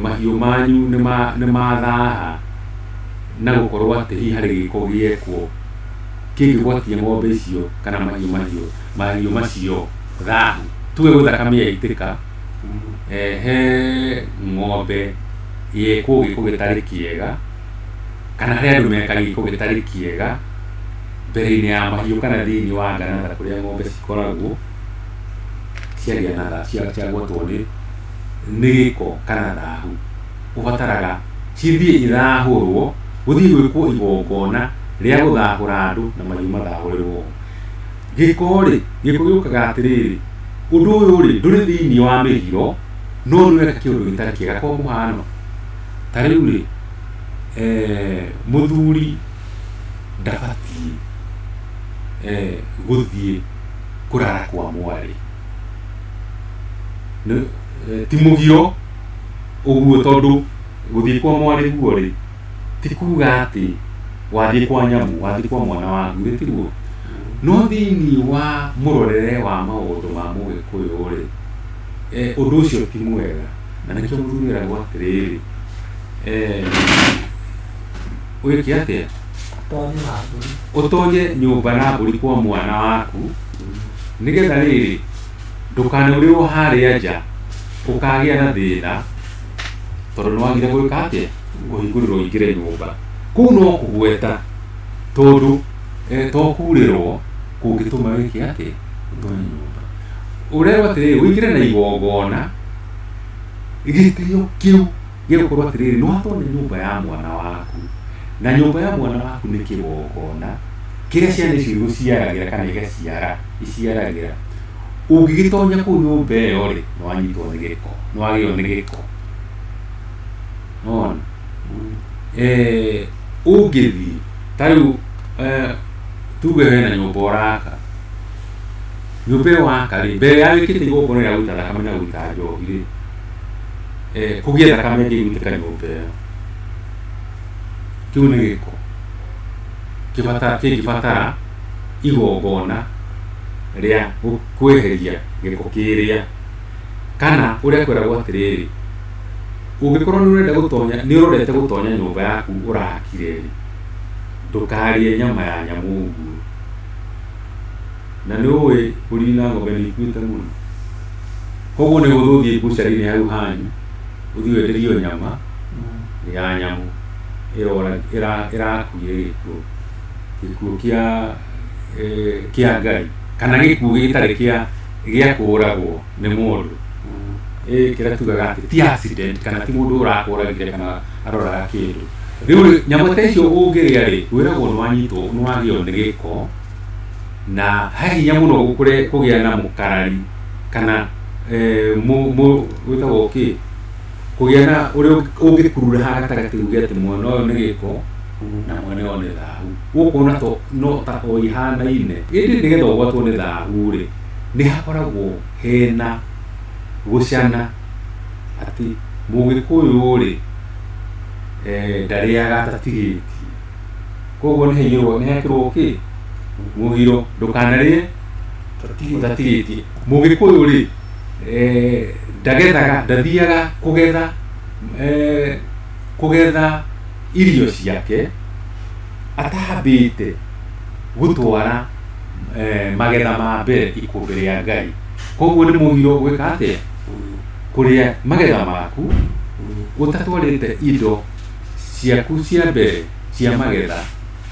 mahiũ manyu nĩ mathaha na gũkorwo atĩ hihi harĩ gĩko gĩekwo kĩngĩgwatia ng'ombe icio kana mahiũ macio thahu tuge gwĩ thakame yaitĩka he ng'ombe yekwo gĩko gĩtarĩ kĩega kana harĩ andũ meka gĩko gĩtarĩ kĩega mbere-inĩ ya mahiũ kana thĩinĩ wa nganatha kũrĩa ng'ombe cikoragwo ciagĩa na thahu ciagwatwo nĩ gĩko kana thahu ũbataraga cithiĩ ithahũrwo gũthiĩ gwĩkwo igongona rĩa gũthahũra andũ na mahiũ mathahũrĩrwo gĩko rĩ gĩko gĩũkaga atĩrĩrĩ ũndũ ũyũ rĩ ndũrĩ thĩinĩ wa mĩgiro no nĩweka kĩũndũ gĩtarĩ kĩega kwa mũhano ta rĩu rĩ mũthuri ndabatiĩ gũthiĩ kũrara kwa mwarĩ ti mũgiro ũguo tondũ gũthiĩ kwa mwarĩ guo rĩ ti kuga atĩ wathiĩ kwa nyamũ wathiĩ kwa mwana waku gĩtirwo no thĩinĩ wa mũrorere wa maũndũ ma mũgĩkũyũ rĩ ũndũ ũcio ti mwega na nĩkĩo mũthuri eragwo atĩrĩrĩ wĩke atĩa ũtonye nyũmba na mbũri kwa mwana waku nĩgetha rĩrĩ ndũkanũrĩrwo harĩa nja ũkagĩa na thĩna tondũ nĩwagire gwĩka atĩa kũhingũrĩrwo ingĩre nyũmba kũu no kũgweta tondũ to kurĩrwo kũngĩtũma wĩke atĩa ũtonye nyũmba ũrerwo atĩrĩrĩ wĩingĩre na igongona gĩtĩo kĩu gĩgũkorwo atĩrĩrĩ nĩwatonye nyũmba ya mwana waku na nyũmba ya mwana waku nĩ kĩgongona kĩrĩa ciana icio igũciaragĩra kana iciaragĩra ũngĩgĩtonya kũu nyũmba ĩyo rĩ nĩwanyitwo nĩ gĩko nĩwagĩo nĩ gĩko nona ũngĩthiĩ ta rĩu tuge wena nyũmba ũraka nyumba ĩyo wakari mbere ya wĩkĩte igongona rĩa gũita thakame na gũita njohi rĩ kũgĩa thakame ĩngĩgũitĩka nyũmba ĩyo kĩu nĩ gĩko kĩngĩbatara igongona rĩa kweheria gĩko kĩrĩa kana ũrĩa kwĩragwo atĩrĩrĩ ũngĩkorwo nĩ ũrorete gũtonya nyũmba yaku ũrakire rĩ ndũkarĩe nyama ya nyamũngũ na nĩ ũĩ mbũri na ng'ombe nĩ ikuĩte mũno koguo nĩ gũthũthiĩ bucari-inĩ hau hanyu ũthiĩ wenderio nyama ya nyamũ ĩrakuire gĩkuũ kĩa Ngai kana gĩkuũ gĩtarĩ gĩa kũragwo nĩ mũndũ kĩrĩa tugaga atĩ ti accident kana ti mũndũ ũrakũragire kana aroraga kĩndũ rĩu nyamũ ta icio ũngĩrĩa rĩ wĩragwo nĩ wagĩo nĩ gĩko na ha hinya mũno kũgĩa na mũkarari kana gwĩtagwo kĩ kũgĩa na ũrĩa ũngĩkurura ha gatagatĩ uge atĩ mwena ũyũ nĩ gĩko na mwena ũyũ nĩ thahu gũkũ no ta o ihanaine ĩndĩ nĩgetha ũgwatwo nĩ thahu rĩ nĩ hakoragwo hena gũcana atĩ mũgĩkũyũ rĩ ndarĩaga tatigĩtie koguo nĩ hekĩrwo kĩ mũgiro ndũkanarĩe ũtatigĩtie mũgĩkũyũ rĩ ndathiaga kũgetha irio ciake atambĩte gũtwara magetha ma mbere ikũmbĩ rĩa Ngai koguo nĩ mũgiro gwĩka atĩa kũrĩa magetha maku ũtatwarĩte indo ciaku cia mbere cia magetha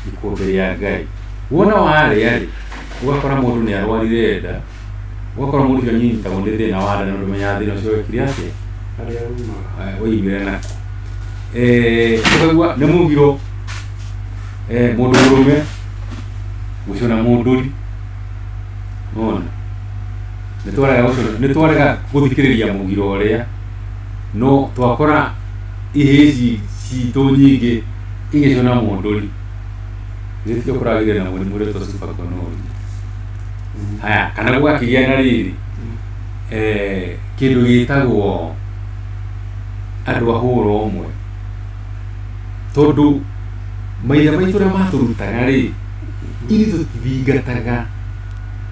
ikũmbĩ rĩa Ngai wona warĩa rĩ ũgakora mũndũ nĩ arwarire nda ũgakora mũndũ ũcio anyitagwo nĩ thĩna wa nda na ndũmenyaga thĩna ũcio wekire atĩa woimire naku ũkaigua nĩ mũgiro mũndũ mũrũme gũcona mũndũri ona nĩ twarega gũthikĩrĩria mũgiro ũrĩa no twakora ihĩci citũ nyingĩ igĩcona mũndũri gĩtio kũragĩre na mũrimũ ũrĩa ũtwa supergonori haya kana gũgakĩgĩa na rĩrĩ kĩndũ gĩtagwo andũ a hũra ũmwe tondũ maithe maitũ ũrĩa matũrutaga rĩ ithuĩ tũtithingataga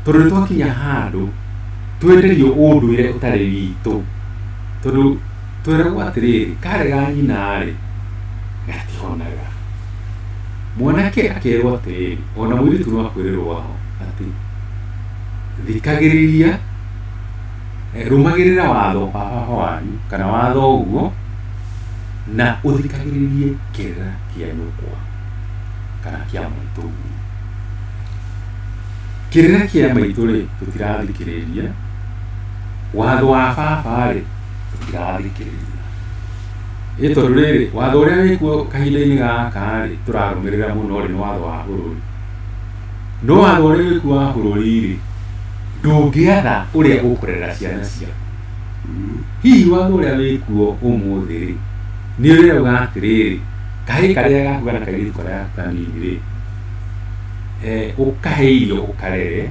tondũ nĩ twakinya handũ twenderio ũndũire ũtarĩ witũ tondũ tweragwo atĩrĩrĩ karega nyina rĩ gatihonaga mwanake akerwo atĩrĩrĩ ona mũirĩtu no akwĩrĩrwo aho atĩ thikagĩrĩria rũmagĩrĩra watho baba wanyu kana watho ũguo na ũthikagĩrĩrie kĩrĩra kĩa nyũkwa kana kĩa maitũ kĩrĩra kĩa maitũ rĩ tũtirathikĩrĩria watho wa baba rĩ tũtirathikĩrĩria tondũ rĩrĩ watho ũrĩa wĩkuo kahinda-inĩ gaka rĩ tũrarũmĩrĩra mũno rĩ nĩ watho wa bũrũri no watho ũrĩa wĩkuo wa bũrũri rĩ ndũngĩatha ũrĩa ũkũrera ciana ciaku hihi watho ũrĩa wĩkuo ũmũthĩ rĩ nĩ ũrĩa uga atĩrĩrĩ kahĩ karĩa gaku kana kairĩtu karĩa kanini rĩ ũkahe irio ũkarere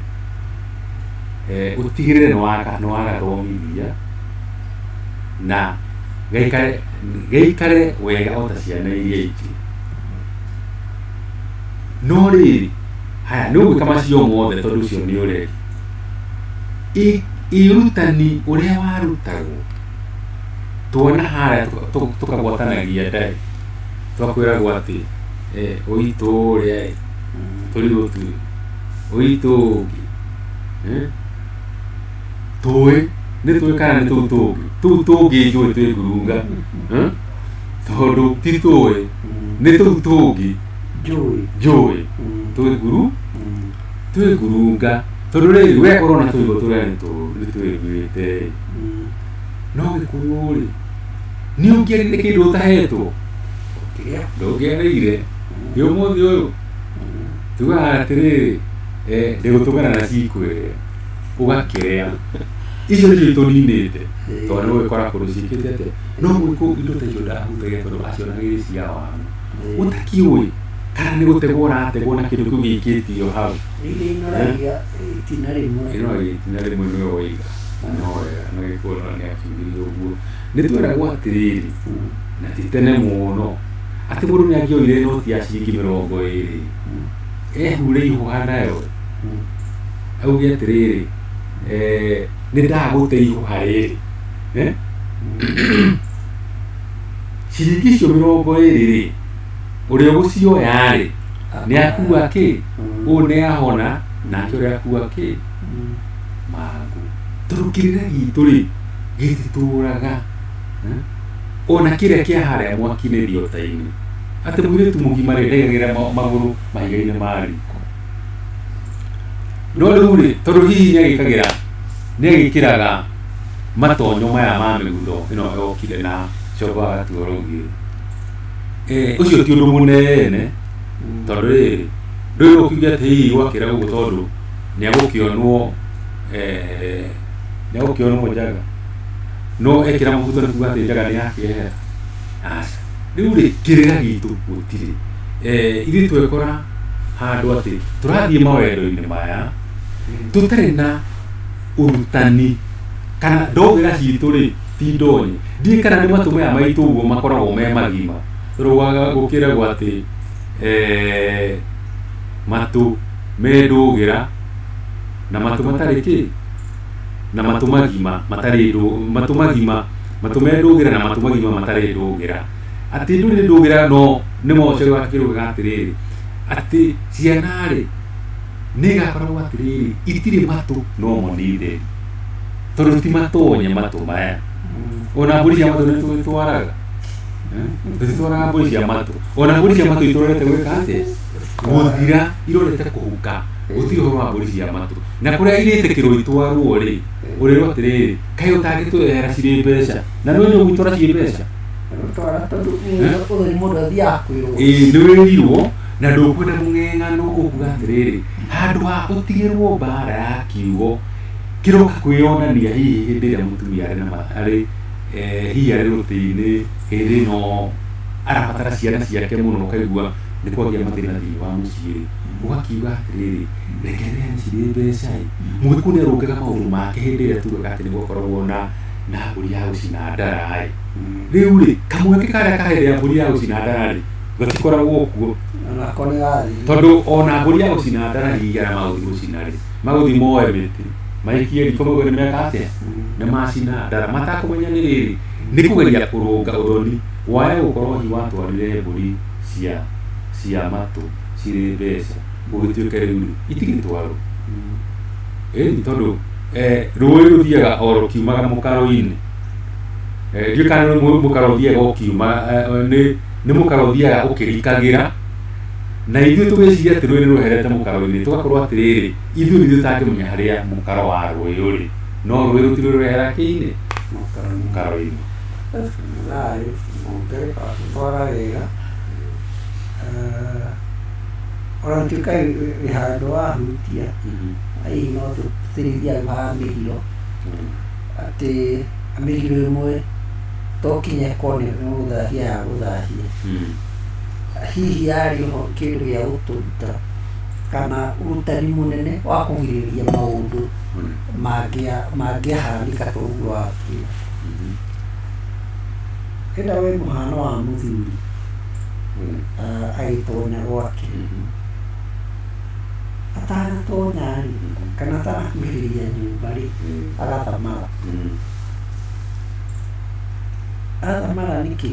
ũtigĩrĩre nĩ wagathomithia na gaikare wega o ta ciana iria ingĩ no rĩrĩ haya nĩ ũgwĩka macio mothe tondũ ũcio nĩ ũreri irutani ũrĩa warutagwo tuona harĩa tũkagwatanagia ndai twakwĩragwo atĩ ũitũ ũrĩa tũrĩ gũtu ũitũ ũngĩ tũĩ nĩ tũĩ kana nĩ tũu tũngĩ njũĩ twĩ ngurunga tondũ ti tũĩ nĩ tũu tũngĩ njũĩ twĩ ngurunga tondũ rĩrĩ we ũrona tũigo tũrĩa nĩ twĩiguĩte no gĩkũyũ rĩ nĩ ũngĩarire kĩndũ ũtahetwo ndũngĩareire nĩ ũmũthĩ ũyũ tugaga atĩrĩrĩ ndĩgũtũmana na cikwĩrĩa ũgakĩrĩa icio nĩcio tũninĩte tondũ nĩ gũgĩkora kũndũ ciĩkĩte atĩa no gwĩkũ indo ta icio ndahutagia tondũ acionagĩrĩ cia wanu ũtakiũĩ kana nĩ gũtegwo ũrategwo na kĩndũ kĩu gĩikĩtio hau Rĩinoragia itina rĩmwe. itina rĩmwe nĩwe waiga no wega na gĩkũyũ nĩ akiugire ũguo nĩ twĩragwo atĩrĩrĩ na ti tene mũno atĩ mũndũ nĩ angĩoire noti ya ciringi 20 ehure ihũha nayo auge atĩrĩrĩ nĩ ndagũte ihũha rĩrĩ ciringi icio 20 ũrĩa ũgũcioya-rĩ nĩ akua kĩ ũũ nĩ ahona nake ũrĩa akua kĩ mangu tondũ kĩrĩra gitũ-rĩ gĩtitũraga ona kĩrĩa kĩa harĩa mwaki-inĩ riota-inĩ atĩ mũirĩtu mũgima-rĩ ndaigagĩra magũrũ mahiga-inĩ ma riko no rĩu-rĩ tondũ hihi nĩagĩkĩraga matonyo maya ma mĩgutho ĩno yokire na coba agatua rũgiri ũcio ti ũndũ mũnene tondũ rĩrĩ ndũĩ ũkiuge atĩ hihi gwakĩra ũguo tondũ nĩagũkĩonwo njaga no ekĩra mũbuto nĩ kuuga atĩ njaga nĩ yakĩehera aca rĩu-rĩ kĩrĩra gitũ gũtirĩ ithuĩ twekora handũ atĩ tũrathiĩ mawendo-inĩ maya tũtarĩ na ũrutani kana ndogera citũ-rĩ ti ndonye ndiĩ kana nĩ matũ maya maitũ ũguo makoragwo me magima tondũ gũkĩragwo atĩ matũ me ndũgĩra na matũ matarĩ kĩ na matũ magima matarĩ matũ magima matũ me ndũgĩra na matũ magima matarĩ ndũgĩra atĩ ndũrĩ ndũgĩra no nĩ mocio gakĩrũga atĩrĩrĩ atĩ ciana-rĩ nĩ gakoragwo atĩrĩrĩ itirĩ matũ no mo nĩ theri tondũ ti matonye matũ maya ona mbũri cia matũ nĩ tũgĩtwaraga tũtitwaraga mbũri cia matũ ona mbũri cia matũ itũrorete gwĩka atĩ gũthira irorete kũhuka gũtirĩ ũhoro wa mbũri cia matũ na kũrĩa irĩtĩkĩrwo itwarwo-rĩ ũrĩrwo atĩrĩrĩ kaĩ ũtangĩtwehera cirĩ mbeca na nĩ wenye ũgwĩtwara cirĩ mbeca nĩ wĩrirwo na ndũkwenda mũng'eng'ano ũkuga atĩrĩrĩ handũ ha ũtigĩrwo mbara ya kiugo kĩroka kwĩyonania hihi hĩndĩ ĩrĩa mũtumia arĩ hihi arĩ rũtĩ-inĩ hĩndĩ ĩno arabatara ciana ciake mũno ũkaigua nĩ kwagĩa mathĩna thĩinĩ wa mũciĩ ũgakiuga atĩrĩrĩ reke neane cirĩ mbeca-ĩ mũgĩkũyũ nĩarũngaga maũndũ make hĩndĩ ĩrĩa tugaga atĩ nĩgũkoragwo na mbũri ya gũcina ndara-ĩ rĩu-rĩ kamweke karĩa ka hĩndĩ ya mbũri ya gũcina ndara-rĩ gatikoragwo kuo tondũ ona mbũri ya gũcina ndara hihi arĩa magũthiĩ gũcina-rĩ magũthiĩ moe mĩtĩ maikie riko mauga nĩ meka atĩa nĩ macina ndara matakũmenya nĩ rĩrĩ nĩ kũgeria kũrũnga ũthoni wae gũkorwo hihi watwarire mbũri cia matũ cirĩ mbeca gũgĩtuĩke rĩu-rĩ itigĩtwarwo ĩni tondũ rũĩ rũthiaga o rũkiumaga mũkaro-inĩ ndiũĩ kana mũkaro ũthiaga ũkiuma nĩ mũkaro ũthiaga ũkĩrikagĩra na ithuĩ tũgĩciria atĩ rũĩ nĩ rũherete mũkaro-inĩ tũgakorwo atĩrĩrĩ ithuĩ nĩ tũtangĩmenya harĩa mũkaro wa rũĩ ũrĩ no rũĩ rũtirĩ rũrehera kĩ-inĩ mũkaro-inĩ ona tuĩka wĩ handũ wahutia hihi no tũtĩrĩria ha mĩgiro atĩ mĩgiro ĩmwe tokinya kone gũthahia ya gũthahia hihi yarĩ ho kĩndũ gĩa gũtũruta kana ũrutani mũnene wa kũgirĩrĩria maũndũ mangĩahanĩka toguo wakĩra ĩna wĩ mũhano wa mũthuri agĩtonya gwake atanatonya-rĩ kana atanakuhĩrĩria nyũmba-rĩ agathamara nĩkĩ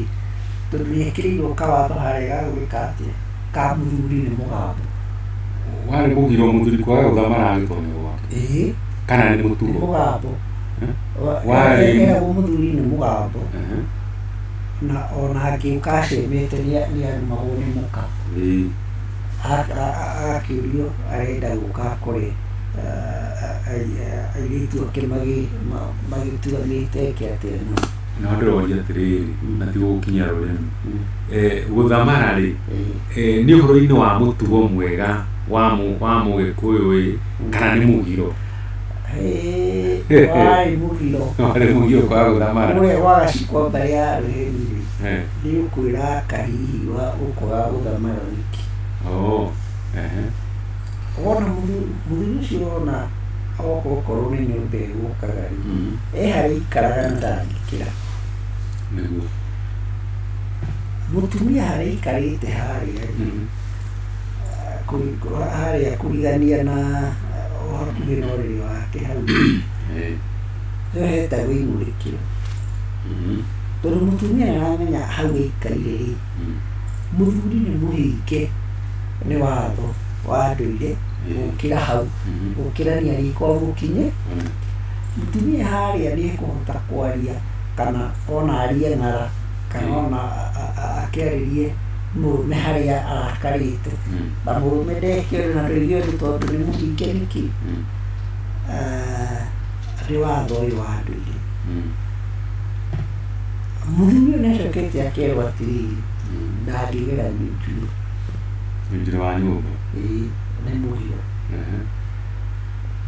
tondũ nĩekĩrĩirwo kawatho harĩa gagwĩka atĩa ka mũthuri nĩ mũgambo warĩ mũgiro mũthuri kwaga gũthamara agĩtonya gwake kana nĩ mũtugo mũgambo eragwo mũthuri nĩ mũgambo na ona angĩũka acemete nĩarumagwo nĩ mũka agakĩũrio arenda gũka akore airĩtu ake magĩtuanĩte atĩa no ndĩroria atĩrĩrĩ na ti gũkinya rũrĩmĩ gũthamara-rĩ nĩ ũhoro-inĩ wa mũtugo mwega wa mũgĩkũyũ-ĩ kana nĩ mũgiro warĩ mũgiro kwaga gũthamara ũrĩa wagacikwa mbere ya rũheni nĩ ũkwĩra kahihi wa ũkwaga gũthamara nĩkĩ wona muthuri ucio wona oka okorwo nĩ nyũmba ĩgũkaga rĩ harĩa ikaraga na ndangĩkĩra mũtumia harĩa ikarĩte harĩa harĩa kũrigania na hakuhĩ na ũrĩrĩ wake hau ĩyo hetagwo imũrĩkĩro tondũ mũtumia nĩaramenya hau ĩikaire rĩ mũthuri nĩ mũhinge nĩ watho wa ndũire gũkĩra hau gũkĩrania riko mũkinye mũtumia harĩa nĩekũhota kwaria kana ona arie ng'ara kana ona akĩarĩrie mũrũme harĩa arakarĩte na mũrũme ndekĩore na ndũire ũndũ tondũ nĩ mũhinge nĩkĩ nĩ watho ũyũ wa ndũire mũthuri ũyũ nĩacokete akerwo atĩrĩrĩ ndangĩgeranio njũrĩ wa nyũmba nĩ mũhiro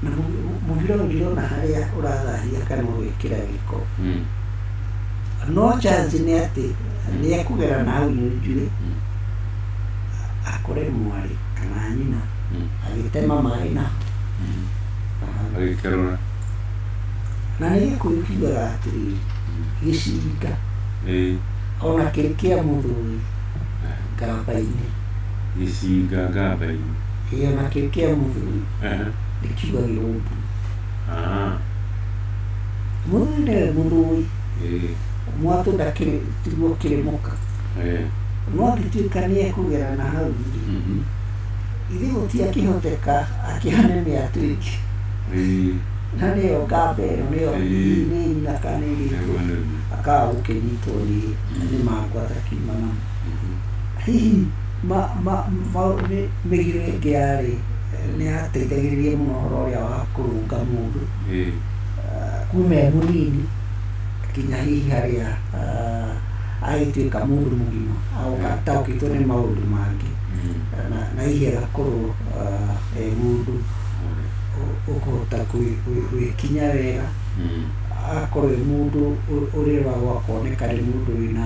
na mũhiro ũyũ ndirona harĩa ũrathahia kana ũgwĩkĩra gĩko no chance nĩ atĩ nĩekũgera na hau njũrĩ akore mwarĩ kana nyina agĩtema maĩ na agĩkerũra na nĩgĩkũyũ kiugaga atĩrĩrĩ gĩcinga ona kĩrĩ kĩa mũthuri ngamba-inĩ gĩcinga ngamba-inĩ ona kĩrĩ kĩa mũthuri nĩkiugagĩrwo mbu mũthuri nĩwe mũthuri mwatũ ndakĩrĩtirwo kĩrĩmoka no angĩtuĩka nĩekũgera na hau ithe gũtiakĩhoteka akĩhane mĩatũ ĩngĩ na nĩyo ngamba ĩno nĩyo nĩ nyina kana ĩrĩkũ akaga gũkĩnyitwo nĩ mangwata kiuma namo hihi mĩgiro ĩngĩ yarĩ nĩyateithagĩrĩria mũno ũhoro ũrĩa wa kũrũnga mũndũ kuma e mũnini kinya hihi harĩa agĩtuĩka mũndũ mũgima agataũkĩtwo nĩ maũndũ mangĩ na hihi agakorwo e mũndũ ũkũhota gwĩkinya wega agakorwo e mũndũ ũrĩragwo akoneka nĩ mũndũ wĩna